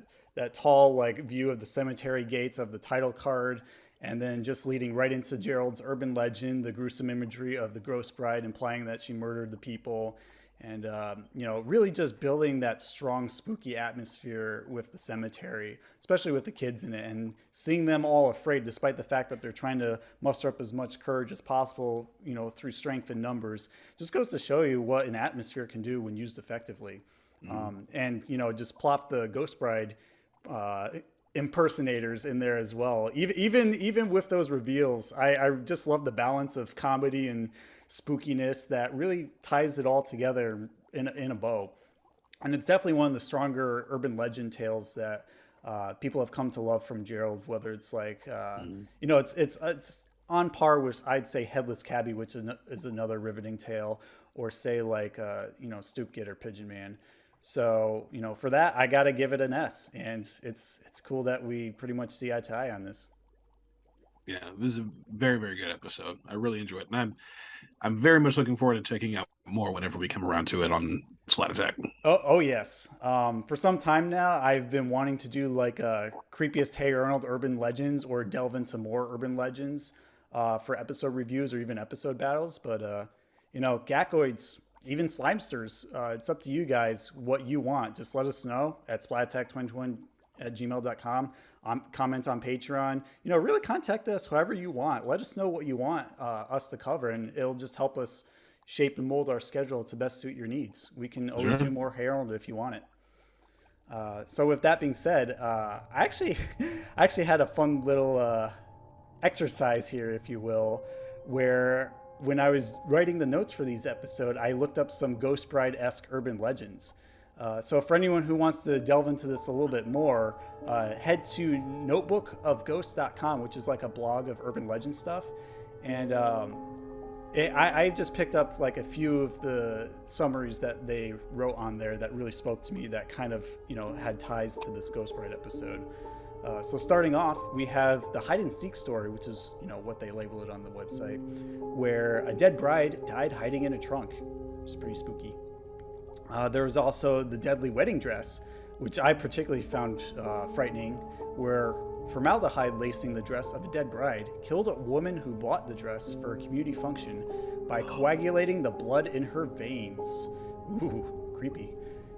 tall view of the cemetery gates of the title card. And then just leading right into Gerald's urban legend, the gruesome imagery of the ghost bride implying that she murdered the people. And, really just building that strong, spooky atmosphere with the cemetery, especially with the kids in it. And seeing them all afraid, despite the fact that they're trying to muster up as much courage as possible, through strength and numbers, just goes to show you what an atmosphere can do when used effectively. And, just plop the ghost bride impersonators in there as well. Even with those reveals, I just love the balance of comedy and spookiness that really ties it all together in a bow. And it's definitely one of the stronger urban legend tales that people have come to love from Gerald, whether it's it's on par with, I'd say, Headless Cabby, which is another riveting tale, or say Stoop Kid or Pigeon Man. So, for that, I got to give it an S, and it's cool that we pretty much see eye to eye on this. Yeah, it was a very, very good episode. I really enjoyed it. And I'm very much looking forward to checking out more whenever we come around to it on Splat Attack. Oh yes. For some time now, I've been wanting to do a creepiest Hey Arnold urban legends or delve into more urban legends for episode reviews or even episode battles. But, Gackoids, even Slimesters, it's up to you guys what you want. Just let us know at splatattack2021@gmail.com. Comment on Patreon. Really contact us however you want. Let us know what you want us to cover, and it'll just help us shape and mold our schedule to best suit your needs. We can always do more Harold if you want it. So with that being said, I actually had a fun little exercise here, if you will, where when I was writing the notes for these episodes, I looked up some Ghost Bride-esque urban legends. So for anyone who wants to delve into this a little bit more, head to notebookofghosts.com, which is a blog of urban legend stuff. And I just picked up a few of the summaries that they wrote on there that really spoke to me, that kind of, had ties to this Ghost Bride episode. So starting off, we have the hide and seek story, which is, what they label it on the website, where a dead bride died hiding in a trunk. It's pretty spooky. There was also the deadly wedding dress, which I particularly found frightening, where formaldehyde lacing the dress of a dead bride killed a woman who bought the dress for a community function by coagulating the blood in her veins. Ooh, creepy.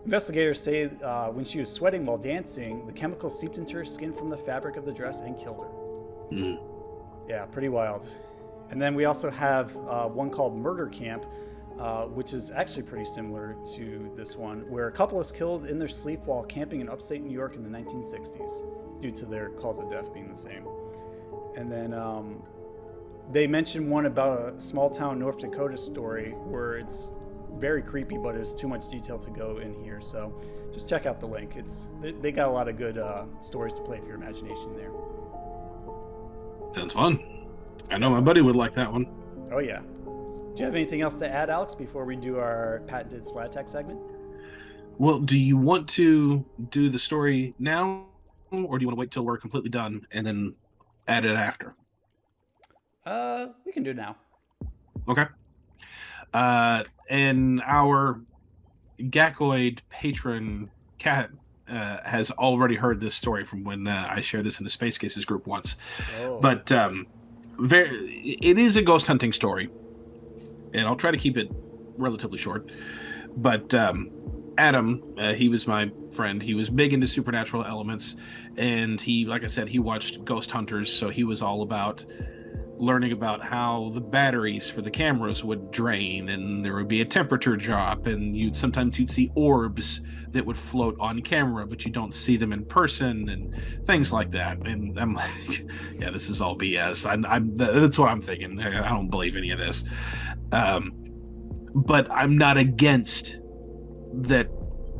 Investigators say when she was sweating while dancing, the chemical seeped into her skin from the fabric of the dress and killed her. Yeah, pretty wild. And then we also have one called Murder Camp, which is actually pretty similar to this one, where a couple is killed in their sleep while camping in upstate New York in the 1960s, due to their cause of death being the same. And then they mentioned one about a small town North Dakota story where it's very creepy, but there's too much detail to go in here. So just check out the link. They got a lot of good stories to play for your imagination there. Sounds fun. I know my buddy would like that one. Oh yeah. Do you have anything else to add, Alex, before we do our patented Splat Attack segment? Well, do you want to do the story now, or do you want to wait till we're completely done and then add it after? We can do it now. Okay. And our Gackoid patron, Kat, has already heard this story from when I shared this in the Space Cases group once. Oh. But it is a ghost hunting story, and I'll try to keep it relatively short. But Adam, he was my friend. He was big into supernatural elements, and he, like I said, he watched Ghost Hunters, so he was all about learning about how the batteries for the cameras would drain, and there would be a temperature drop, and you'd see orbs that would float on camera, but you don't see them in person, and things like that. And I'm like, yeah, this is all BS. That's what I'm thinking. I don't believe any of this. But I'm not against that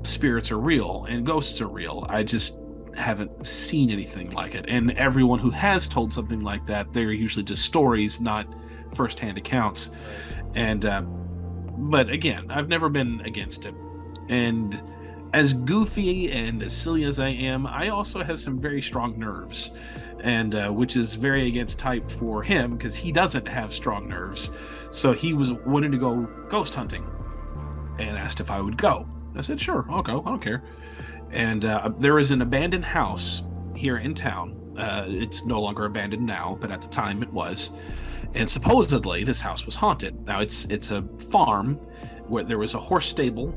spirits are real and ghosts are real. I just haven't seen anything like it, and everyone who has told something like that, they're usually just stories, not first-hand accounts. And But again, I've never been against it. And as goofy and as silly as I am, I also have some very strong nerves, and which is very against type for him because he doesn't have strong nerves. So he was wanting to go ghost hunting and asked if I would go. I said, sure, I'll go. I don't care. And there is an abandoned house here in town. It's no longer abandoned now, but at the time it was. And supposedly this house was haunted. Now it's a farm where there was a horse stable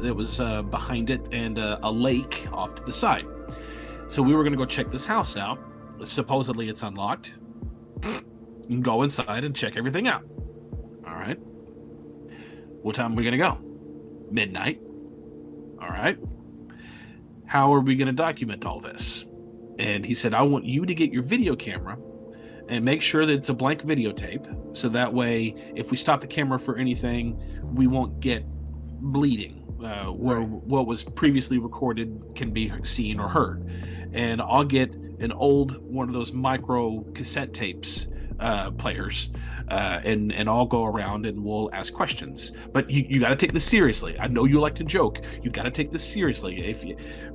that was behind it and a lake off to the side. So we were going to go check this house out. Supposedly it's unlocked. And go inside and check everything out. All right. What time are we going to go? Midnight. All right. How are we going to document all this? And he said, I want you to get your video camera and make sure that it's a blank videotape. So that way, if we stop the camera for anything, we won't get bleeding. Where what was previously recorded can be seen or heard. And I'll get an old one of those micro cassette tapes players, and I'll go around and we'll ask questions. But you got to take this seriously. I know you like to joke. You got to take this seriously,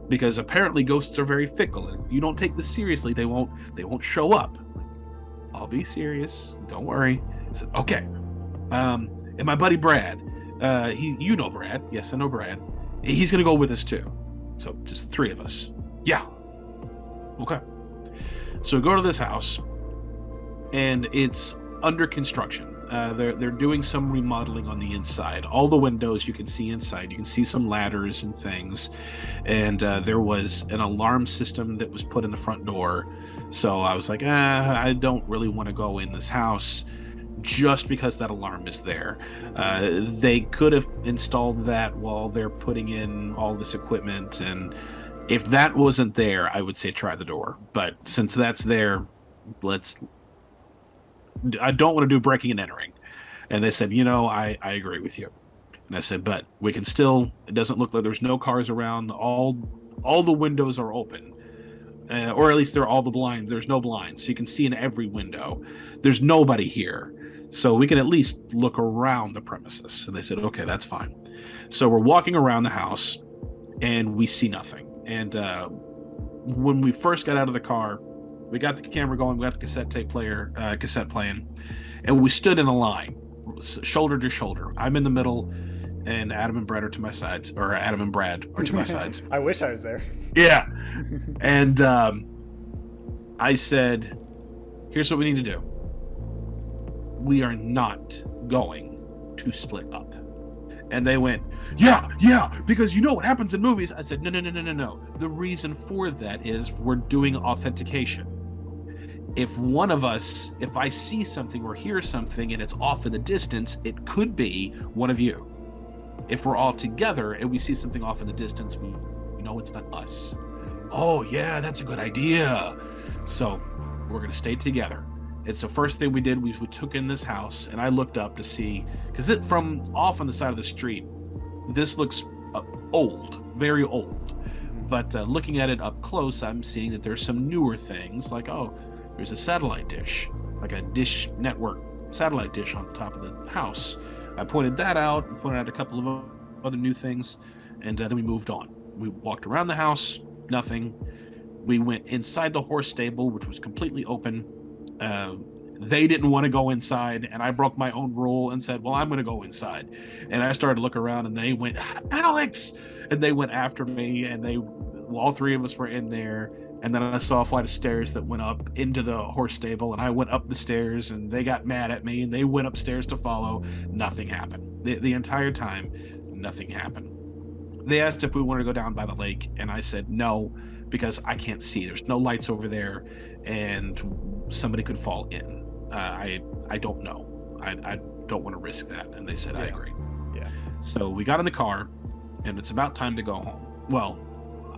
because apparently ghosts are very fickle. And if you don't take this seriously, they won't show up. I'll be serious. Don't worry. I said, okay. And my buddy Brad. You know Brad. Yes, I know Brad. He's gonna go with us too. So just the three of us. Yeah. Okay. So we go to this house, and it's under construction. They're doing some remodeling on the inside. All the windows you can see inside. You can see some ladders and things. And there was an alarm system that was put in the front door. So I was like, I don't really want to go in this house just because that alarm is there. They could have installed that while they're putting in all this equipment, and if that wasn't there, I would say try the door. But since that's there, I don't want to do breaking and entering. And they said, I agree with you. And I said, but we can still, it doesn't look like there's no cars around. All the windows are open. Or at least they're all the blinds. There's no blinds. So you can see in every window. There's nobody here. So we can at least look around the premises. And they said, okay, that's fine. So we're walking around the house and we see nothing. And when we first got out of the car, we got the camera going, we got the cassette playing, and we stood in a line, shoulder to shoulder. I'm in the middle, and Adam and Brad are to my sides, or Adam and Brad are to my sides. I wish I was there. Yeah. And I said, here's what we need to do. We are not going to split up. And they went, yeah, because you know what happens in movies. I said, no. The reason for that is we're doing authentication. If one of us, if I see something or hear something and it's off in the distance, it could be one of you. If we're all together and we see something off in the distance, we know it's not us. Oh, yeah, that's a good idea. So we're going to stay together. It's the first thing we did. We took in this house, and I looked up to see, because from off on the side of the street, this looks old, very old. But looking at it up close, I'm seeing that there's some newer things, like, there's a satellite dish, like a dish network satellite dish on top of the house. I pointed that out, and pointed out a couple of other new things, and then we moved on. We walked around the house, nothing. We went inside the horse stable, which was completely open. They didn't want to go inside, and I broke my own rule and said, well, I'm going to go inside. And I started to look around, and they went, Alex! And they went after me, and all three of us were in there. And then I saw a flight of stairs that went up into the horse stable, and I went up the stairs, and they got mad at me, and they went upstairs to follow. Nothing happened. The entire time, nothing happened. They asked if we wanted to go down by the lake, and I said no, because I can't see. There's no lights over there, and somebody could fall in. I don't know. I don't want to risk that. And they said, yeah. I agree. Yeah. So we got in the car, and it's about time to go home. Well,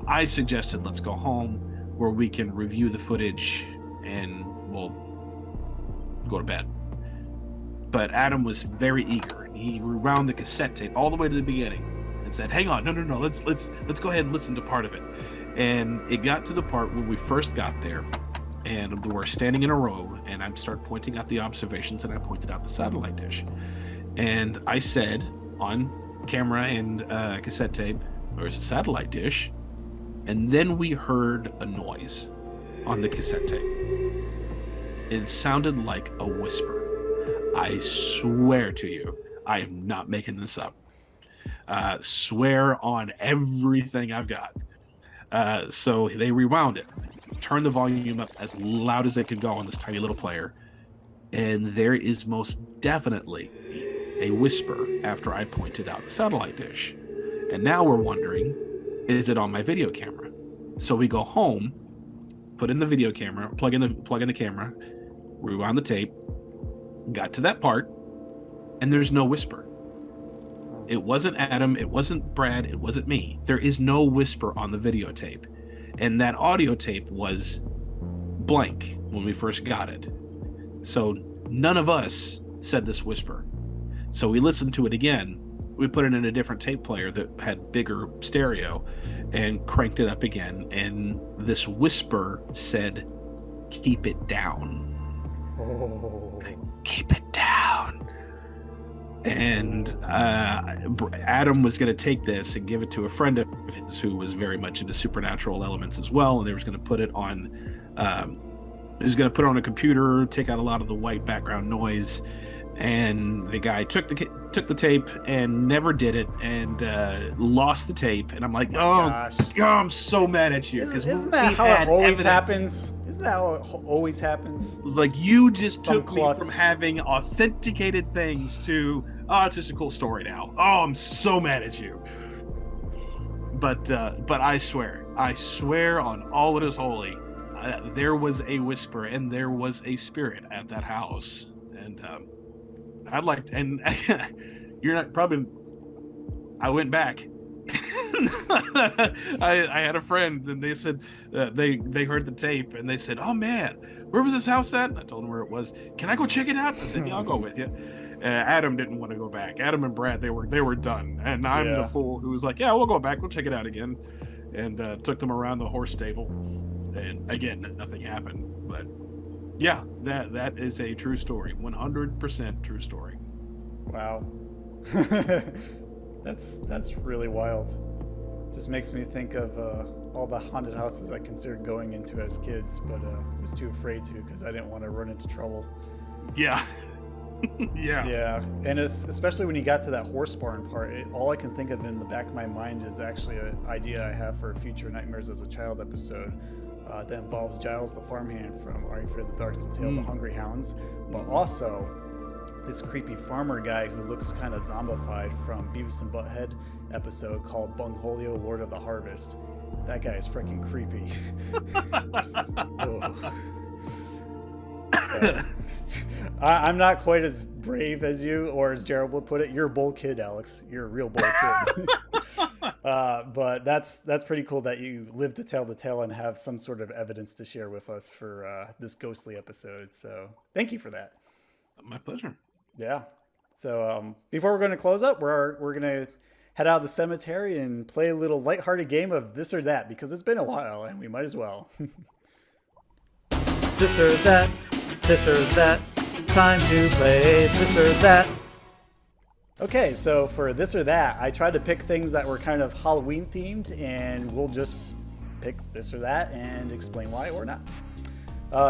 I suggested let's go home where we can review the footage and we'll go to bed. But Adam was very eager. He rewound the cassette tape all the way to the beginning and said, hang on, no, let's go ahead and listen to part of it. And it got to the part when we first got there, and we're standing in a row, and I start pointing out the observations, and I pointed out the satellite dish. And I said, on camera and cassette tape. There was a satellite dish, and then we heard a noise on the cassette tape. It sounded like a whisper. I swear to you, I am not making this up. Swear on everything I've got. So they rewound it, turned the volume up as loud as it could go on this tiny little player, and there is most definitely a whisper after I pointed out the satellite dish. And now we're wondering, is it on my video camera? So we go home, put in the video camera, plug in the camera, rewound the tape, got to that part, and there's no whisper. It wasn't Adam, it wasn't Brad, it wasn't me. There is no whisper on the videotape. And that audio tape was blank when we first got it. So none of us said this whisper. So we listened to it again. We put it in a different tape player that had bigger stereo and cranked it up again. And this whisper said, "Keep it down." Oh. Keep it down. And Adam was going to take this and give it to a friend of his who was very much into supernatural elements as well, and they was going to put it on. He was going to put it on a computer, take out a lot of the white background noise, and the guy took the tape and never did it, and lost the tape. And I'm like, oh God, I'm so mad at you. Isn't that how it always happens? Isn't that how it always happens? Like, you just took me from having authenticated things to, oh, it's just a cool story now. Oh, I'm so mad at you. But I swear on all that is holy, there was a whisper and there was a spirit at that house. And I'd like to, and you're not probably, I went back. I had a friend, and they said they heard the tape, and they said, "Oh man, where was this house at?" And I told them where it was. Can I go check it out? I said, "Yeah, I'll go with you." Adam didn't want to go back. Adam and Brad, they were done, and I'm the fool who was like, "Yeah, we'll go back. We'll check it out again," and took them around the horse stable, and again, nothing happened. But yeah, that is a true story, 100% true story. Wow. That's really wild. Just makes me think of all the haunted houses I considered going into as kids, but was too afraid to because I didn't want to run into trouble. Yeah. Yeah, and especially when you got to that horse barn part, all I can think of in the back of my mind is actually an idea I have for a future Nightmares as a Child episode that involves Giles the farmhand from Are You Afraid of the Dark? It's the Tale of the Hungry Hounds, but also this creepy farmer guy who looks kind of zombified from Beavis and Butthead episode called Bungholio, Lord of the Harvest. That guy is freaking creepy. So, I'm not quite as brave as you, or as Gerald would put it, you're a bold kid, Alex. You're a real bold kid. But that's pretty cool that you live to tell the tale and have some sort of evidence to share with us for this ghostly episode. So thank you for that. My pleasure. Yeah. So before we're going to close up, we're going to head out of the cemetery and play a little lighthearted game of this or that, because it's been a while and we might as well. This or that, time to play this or that. Okay, so for this or that, I tried to pick things that were kind of Halloween themed, and we'll just pick this or that and explain why or not.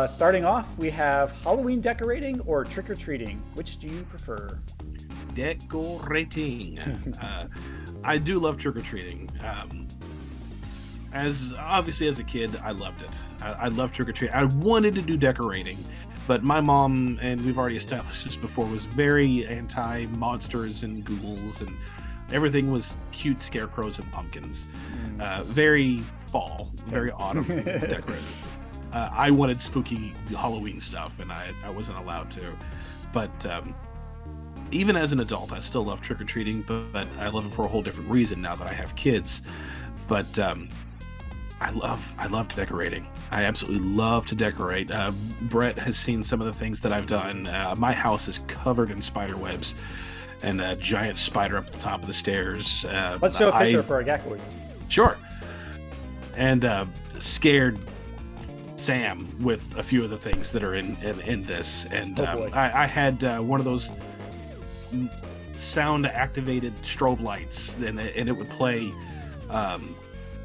Starting off, we have Halloween decorating or trick-or-treating. Which do you prefer? Decorating. I do love trick-or-treating. As a kid, I loved it. I loved trick-or-treating. I wanted to do decorating, but my mom, and we've already established this before, was very anti-monsters and ghouls, and everything was cute scarecrows and pumpkins. Very fall, very autumn decorated. I wanted spooky Halloween stuff, and I wasn't allowed to. But even as an adult, I still love trick-or-treating, but I love it for a whole different reason now that I have kids. But I love decorating. I absolutely love to decorate. Brett has seen some of the things that I've done. My house is covered in spider webs and a giant spider up at the top of the stairs. Let's show a picture for our Gackoids. Sure. And scared Sam with a few of the things that are in this. And I had one of those sound activated strobe lights, and it would play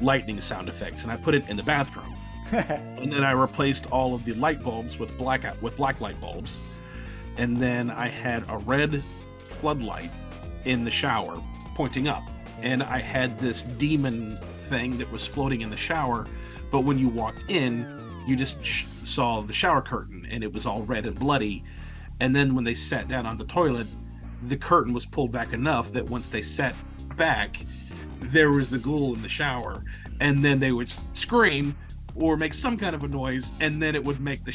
lightning sound effects, and I put it in the bathroom. And then I replaced all of the light bulbs with black light bulbs, and then I had a red floodlight in the shower pointing up, and I had this demon thing that was floating in the shower, but when you walked in, you just saw the shower curtain, and it was all red and bloody. And then when they sat down on the toilet, the curtain was pulled back enough that once they sat back, there was the ghoul in the shower, and then they would scream or make some kind of a noise, and then it would make the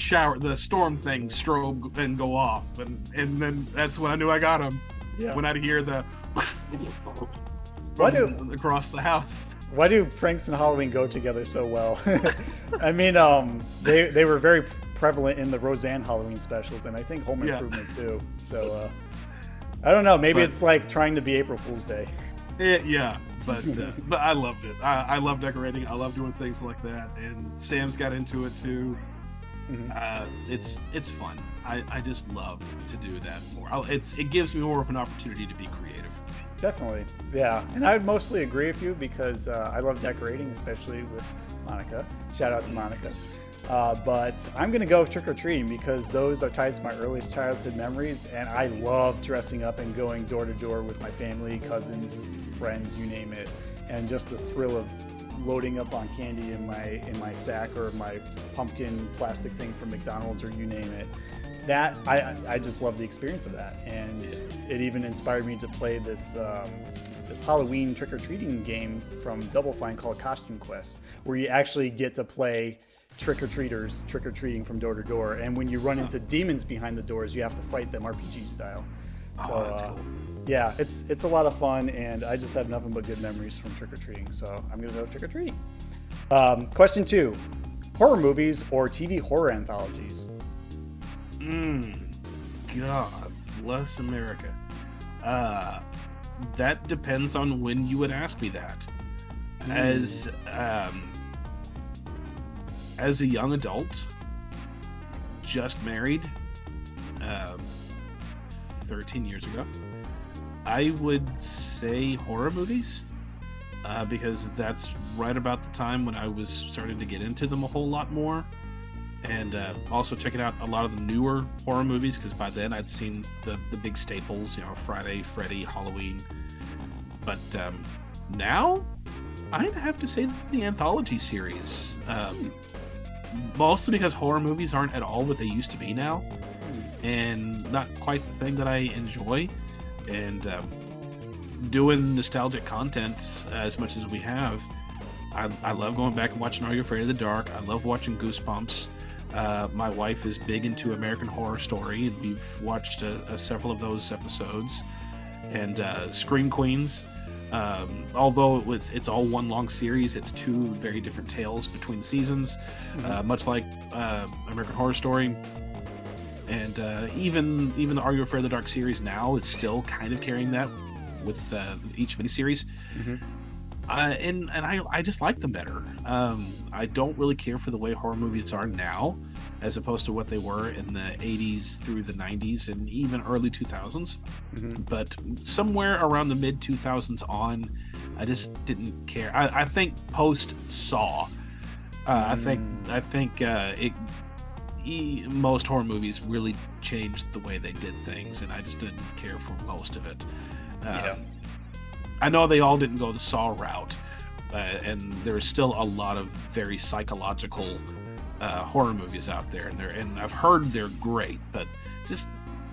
storm thing strobe and go off, and then that's when I knew I got him. Yeah. When I'd hear the across the house. Why do pranks and Halloween go together so well? I mean, they were very prevalent in the Roseanne Halloween specials, and I think Home Improvement too. So I don't know. Maybe it's like trying to be April Fool's Day. Yeah. But I loved it. I love decorating. I love doing things like that. And Sam's got into it too. Mm-hmm. It's fun. I just love to do that more. It gives me more of an opportunity to be creative. Definitely, yeah. And I would mostly agree with you because I love decorating, especially with Monica. Shout out to Monica. But I'm going to go with trick-or-treating because those are tied to my earliest childhood memories, and I love dressing up and going door to door with my family, cousins, friends, you name it, and just the thrill of loading up on candy in my sack or my pumpkin plastic thing from McDonald's or you name it. That I just love the experience of that, and it even inspired me to play this Halloween trick-or-treating game from Double Fine called Costume Quest, where you actually get to play trick-or-treaters trick-or-treating from door to door, and when you run into demons behind the doors, you have to fight them RPG style. So that's cool. Yeah, it's a lot of fun, and I just have nothing but good memories from trick-or-treating, so I'm gonna go with trick-or-treating. Question 2, horror movies or TV horror anthologies? God bless America. That depends on when you would ask me that. As a young adult, just married 13 years ago, I would say horror movies because that's right about the time when I was starting to get into them a whole lot more, and also checking out a lot of the newer horror movies because by then I'd seen the big staples, Friday, Freddy, Halloween. But now I'd have to say the anthology series. Mostly because horror movies aren't at all what they used to be now, and not quite the thing that I enjoy. And doing nostalgic content as much as we have, I love going back and watching Are You Afraid of the Dark? I love watching Goosebumps. My wife is big into American Horror Story, and we've watched several of those episodes. And Scream Queens. Although it's all one long series, it's two very different tales between the seasons, much like American Horror Story. And even the Are You Afraid of the Dark series now is still kind of carrying that with each miniseries. And I just like them better. I don't really care for the way horror movies are now, as opposed to what they were in the 80s through the 90s and even early 2000s. But somewhere around the mid 2000s on, I just didn't care. I think post Saw, I think most horror movies really changed the way they did things, and I just didn't care for most of it. I know they all didn't go the Saw route, and there's still a lot of very psychological horror movies out there, and I've heard they're great, but just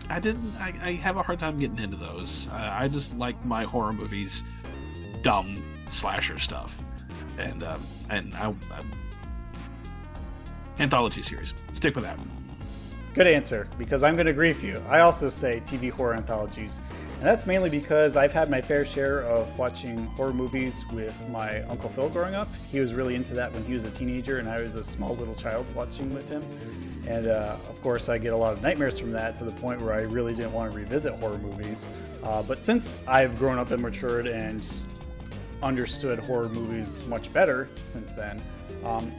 I have a hard time getting into those. I just like my horror movies, dumb slasher stuff, and anthology series. Stick with that. Good answer, because I'm going to agree with you. I also say TV horror anthologies. And that's mainly because I've had my fair share of watching horror movies with my Uncle Phil growing up. He was really into that when he was a teenager, and I was a small little child watching with him. And of course, I get a lot of nightmares from that, to the point where I really didn't want to revisit horror movies. But since I've grown up and matured and understood horror movies much better since then,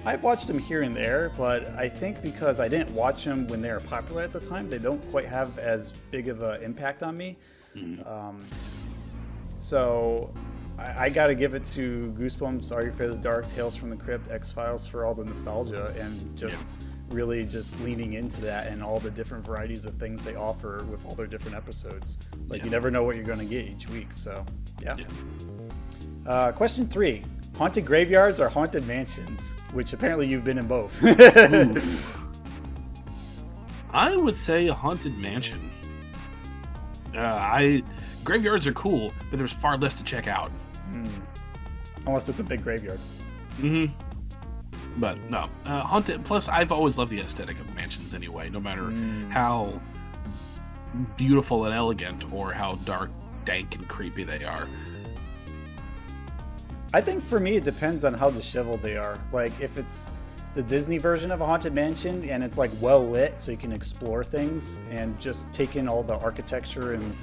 I've watched them here and there, but I think because I didn't watch them when they were popular at the time, they don't quite have as big of an impact on me. So I got to give it to Goosebumps, Are You Afraid of the Dark, Tales from the Crypt, X-Files for all the nostalgia and just really just leaning into that and all the different varieties of things they offer with all their different episodes. Like you never know what you're going to get each week. So question 3. Haunted graveyards or haunted mansions? Which apparently you've been in both. I would say a haunted mansion. Graveyards are cool, but there's far less to check out. Unless it's a big graveyard. But no, haunted. Plus, I've always loved the aesthetic of mansions anyway, no matter how beautiful and elegant or how dark, dank, and creepy they are. I think for me, it depends on how disheveled they are. Like if it's the Disney version of a haunted mansion and it's like well lit, so you can explore things and just take in all the architecture and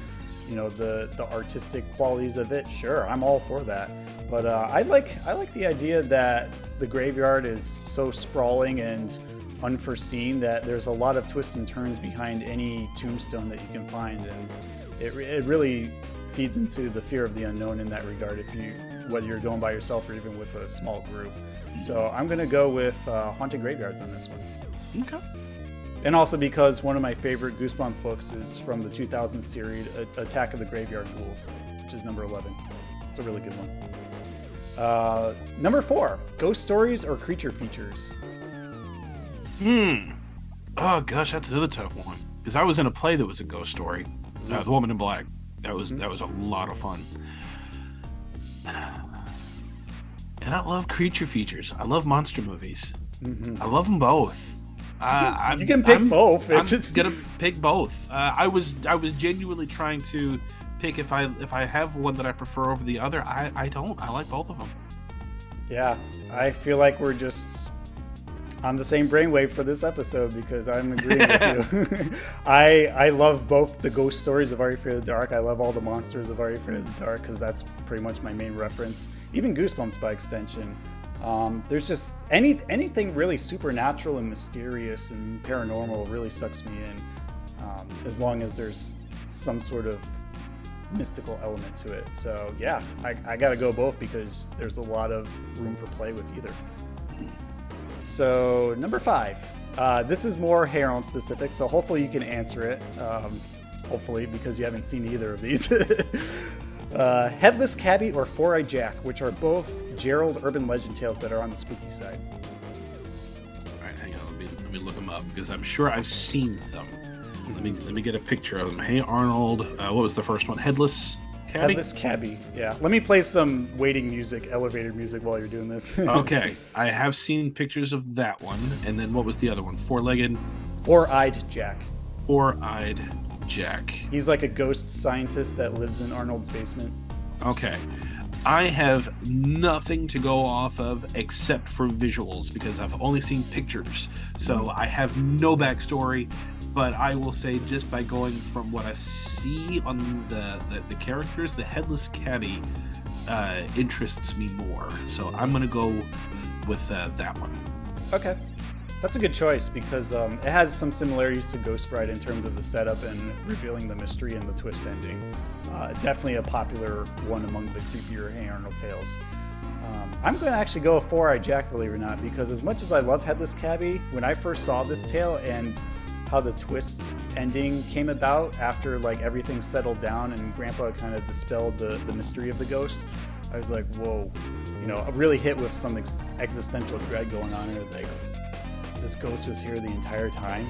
the artistic qualities of it. Sure, I'm all for that. But I like the idea that the graveyard is so sprawling and unforeseen that there's a lot of twists and turns behind any tombstone that you can find, and it really feeds into the fear of the unknown in that regard. Whether you're going by yourself or even with a small group. So I'm gonna go with haunted graveyards on this one. Okay. And also because one of my favorite Goosebump books is from the 2000 series, Attack of the Graveyard Ghouls, which is number 11. It's a really good one. Number 4, ghost stories or creature features? Oh gosh, that's another tough one. Because I was in a play that was a ghost story, The Woman in Black. That was a lot of fun. And I love creature features. I love monster movies. I love them both. You can pick both. I'm gonna pick both. I was genuinely trying to pick if I have one that I prefer over the other. I don't. I like both of them. Yeah, I feel like we're just on the same brainwave for this episode because I'm agreeing with you. I love both the ghost stories of Are You Afraid of the Dark. I love all the monsters of Are You Afraid of the Dark because that's pretty much my main reference. Even Goosebumps by extension. There's just anything really supernatural and mysterious and paranormal really sucks me in, as long as there's some sort of mystical element to it. So yeah, I gotta go both because there's a lot of room for play with either. So number 5, this is more Harold specific, so hopefully you can answer it. Hopefully, because you haven't seen either of these. Headless Cabby or Four-Eyed Jack, which are both Gerald urban legend tales that are on the spooky side. All right, hang on. Let me look them up because I'm sure I've seen them. Let me get a picture of them. Hey Arnold, what was the first one? Headless Cabby? Headless Cabby, yeah. Let me play some waiting music, elevator music while you're doing this. Okay, I have seen pictures of that one. And then what was the other one? Four-eyed Jack. Four-eyed Jack. He's like a ghost scientist that lives in Arnold's basement. Okay. I have nothing to go off of except for visuals because I've only seen pictures. So I have no backstory, but I will say just by going from what I see on the characters, the Headless Cabby interests me more. So I'm going to go with that one. Okay. That's a good choice because it has some similarities to Ghost Bride in terms of the setup and revealing the mystery and the twist ending. Definitely a popular one among the creepier Hey Arnold tales. I'm going to actually go with Four-Eyed Jack, believe it or not, because as much as I love Headless Cabby, when I first saw this tale and how the twist ending came about after like everything settled down and Grandpa kind of dispelled the mystery of the ghost, I was like, whoa, really hit with some existential dread going on here. Like, this ghost was here the entire time.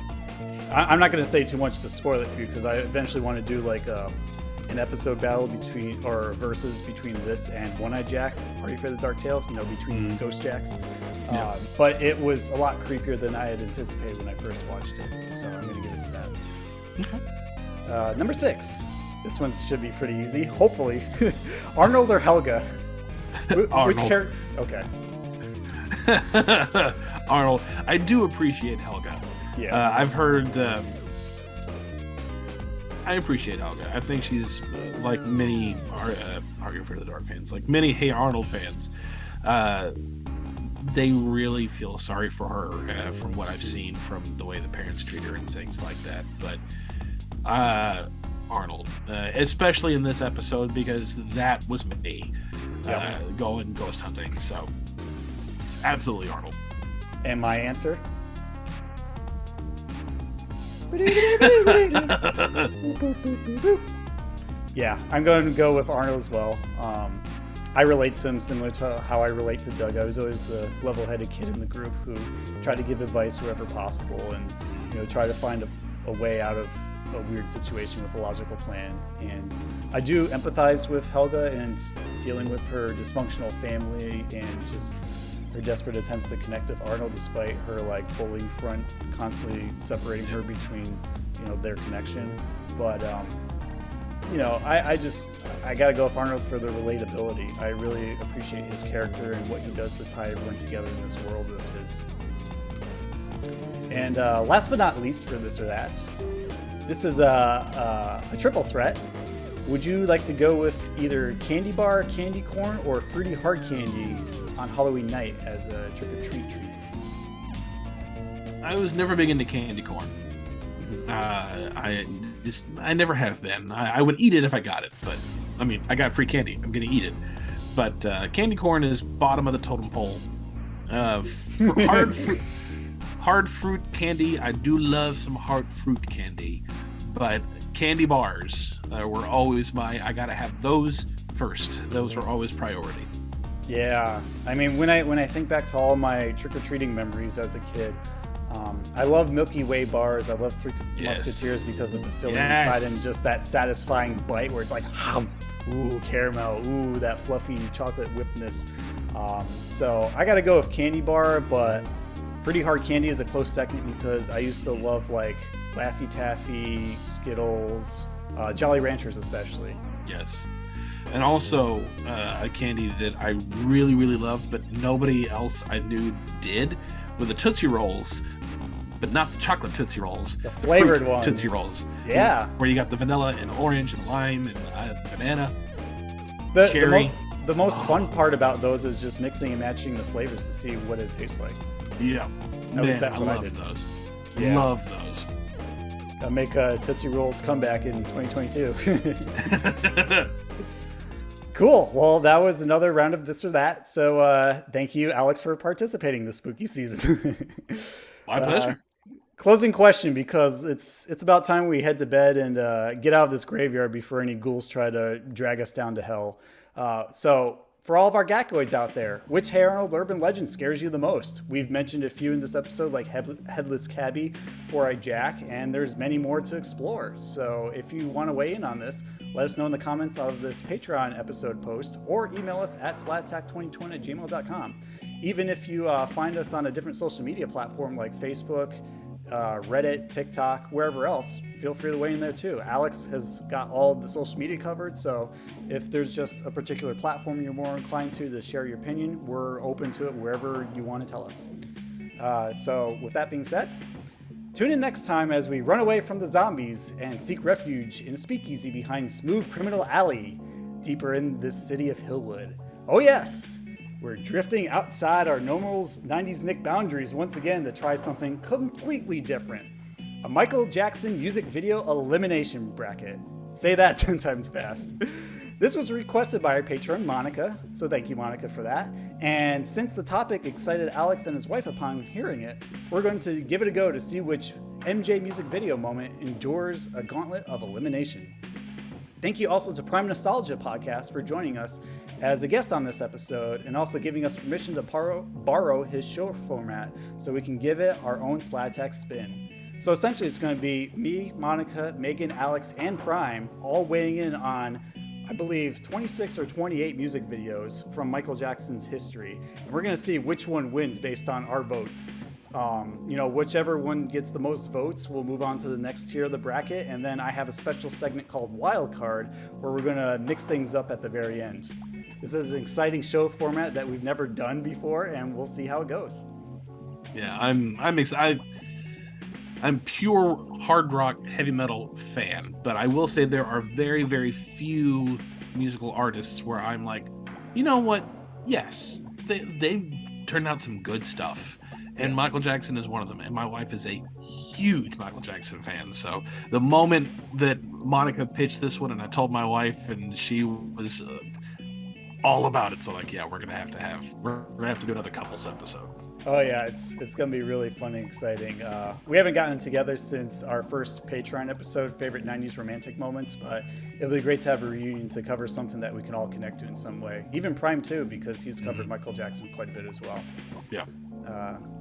I'm not going to say too much to spoil it for you because I eventually want to do like an episode battle versus between this and One-Eyed Jack, Are You Afraid of the Dark Tale, between Ghost Jacks. Yeah. But it was a lot creepier than I had anticipated when I first watched it. So I'm going to give it to that. Okay. Number 6. This one should be pretty easy, hopefully. Arnold or Helga? Which character? Okay. Arnold. I do appreciate Helga. Yeah. I've heard. I appreciate Helga. I think she's like many Are You Afraid of the Dark fans, like many Hey Arnold fans. They really feel sorry for her from what I've seen from the way the parents treat her and things like that. But Arnold, especially in this episode, because that was me going ghost hunting. So absolutely Arnold. And my answer? Yeah, I'm going to go with Arnold as well. I relate to him similar to how I relate to Doug. I was always the level-headed kid in the group who tried to give advice wherever possible and, you know, try to find a way out of a weird situation with a logical plan. And I do empathize with Helga and dealing with her dysfunctional family and just her desperate attempts to connect with Arnold despite her like bullying front constantly separating her between, you know, their connection. But you know, I gotta go with Arnold for the relatability. I really appreciate his character and what he does to tie everyone together in this world of his. And last but not least for this or that, this is a triple threat. Would you like to go with either candy bar, candy corn, or fruity hard candy on Halloween night as a trick-or-treat treat? I was never big into candy corn. I never have been. I would eat it if I got it, but I mean, I got free candy. I'm gonna eat it. But candy corn is bottom of the totem pole. Hard fruit candy. I do love some hard fruit candy, but candy bars were always I gotta have those first. Those were always priority. Yeah, I mean, when I think back to all my trick-or-treating memories as a kid, I love Milky Way bars. I love Three Musketeers because of the filling inside and just that satisfying bite where it's like, ooh, caramel, ooh, that fluffy chocolate whippedness. So I gotta go with candy bar, but Fruity Hard Candy is a close second because I used to love like Laffy Taffy, Skittles, Jolly Ranchers especially. Yes. And also a candy that I really, really loved, but nobody else I knew did, were the Tootsie Rolls, but not the chocolate Tootsie Rolls. The flavored fruit ones. Tootsie Rolls. Yeah. Where you got the vanilla and orange and lime and banana, cherry. The most fun part about those is just mixing and matching the flavors to see what it tastes like. Yeah. At least that's what I love did. Those. Yeah. Love those. Gotta make a Tootsie Rolls comeback in 2022. Cool. Well, that was another round of this or that. So thank you, Alex, for participating this spooky season. My pleasure. Closing question, because it's about time we head to bed and get out of this graveyard before any ghouls try to drag us down to hell. So for all of our Gackoids out there, which Harold urban legend scares you the most? We've mentioned a few in this episode, like Headless Cabby, Four-Eyed Jack, and there's many more to explore. So if you want to weigh in on this, let us know in the comments of this Patreon episode post, or email us at splatattack2020@gmail.com. Even if you find us on a different social media platform like Facebook, Reddit, TikTok, wherever else, feel free to weigh in there too. Alex has got all of the social media covered, so if there's just a particular platform you're more inclined to share your opinion, we're open to it wherever you want to tell us. So with that being said, tune in next time as we run away from the zombies and seek refuge in a speakeasy behind Smooth Criminal Alley, deeper in this city of Hillwood. Oh yes! We're drifting outside our normal 90s Nick boundaries once again to try something completely different. A Michael Jackson music video elimination bracket. Say that 10 times fast. This was requested by our patron, Monica, so thank you, Monica, for that. And since the topic excited Alex and his wife upon hearing it, we're going to give it a go to see which MJ music video moment endures a gauntlet of elimination. Thank you also to Prime Nostalgia Podcast for joining us as a guest on this episode and also giving us permission to borrow his show format so we can give it our own Splat Attack spin. So essentially it's going to be me, Monica, Megan, Alex, and Prime all weighing in on, I believe, 26 or 28 music videos from Michael Jackson's history. And we're going to see which one wins based on our votes. Whichever one gets the most votes will move on to the next tier of the bracket. And then I have a special segment called Wild Card where we're going to mix things up at the very end. This is an exciting show format that we've never done before, and we'll see how it goes. Yeah, I'm excited. I'm pure hard rock heavy metal fan, but I will say there are very, very few musical artists where I'm like, you know what? Yes, they've turned out some good stuff, and Michael Jackson is one of them. And my wife is a huge Michael Jackson fan. So the moment that Monica pitched this one, and I told my wife, and she was all about it. So like, yeah, we're gonna have to do another couples episode. Oh yeah, it's gonna be really fun and exciting. We haven't gotten together since our first Patreon episode, favorite 90s romantic moments, but it'll be great to have a reunion to cover something that we can all connect to in some way. Even Prime too, because he's covered Michael Jackson quite a bit as well. Yeah.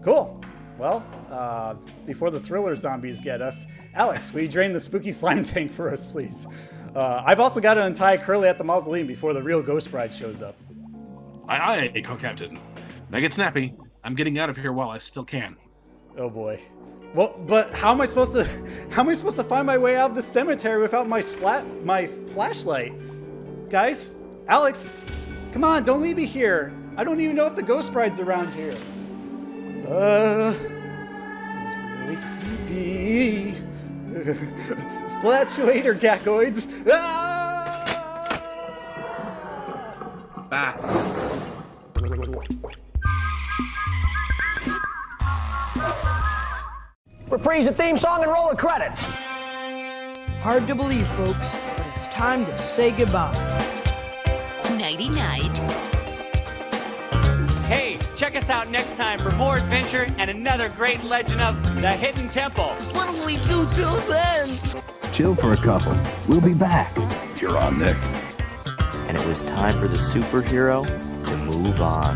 Cool. Well, before the thriller zombies get us, Alex, will you drain the spooky slime tank for us, please? I've also got to untie Curly at the mausoleum before the real Ghost Bride shows up. Aye, co-captain. Make it snappy. I'm getting out of here while I still can. Oh boy. Well, but how am I supposed to find my way out of the cemetery without my flashlight? Guys, Alex, come on, don't leave me here. I don't even know if the Ghost Bride's around here. This is really creepy. Splat you later, Gakoids. Bye. Reprise the theme song and roll the credits. Hard to believe, folks, but it's time to say goodbye. Nighty-night. Hey, check us out next time for more adventure and another great legend of the Hidden Temple. What'll we do till then? Chill for a couple. We'll be back. You're on, Nick. And it was time for the superhero to move on.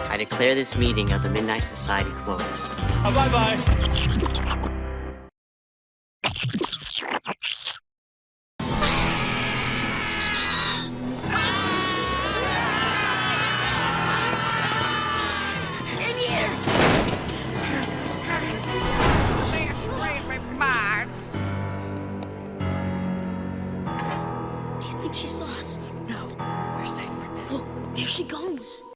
I declare this meeting of the Midnight Society closed. Bye-bye.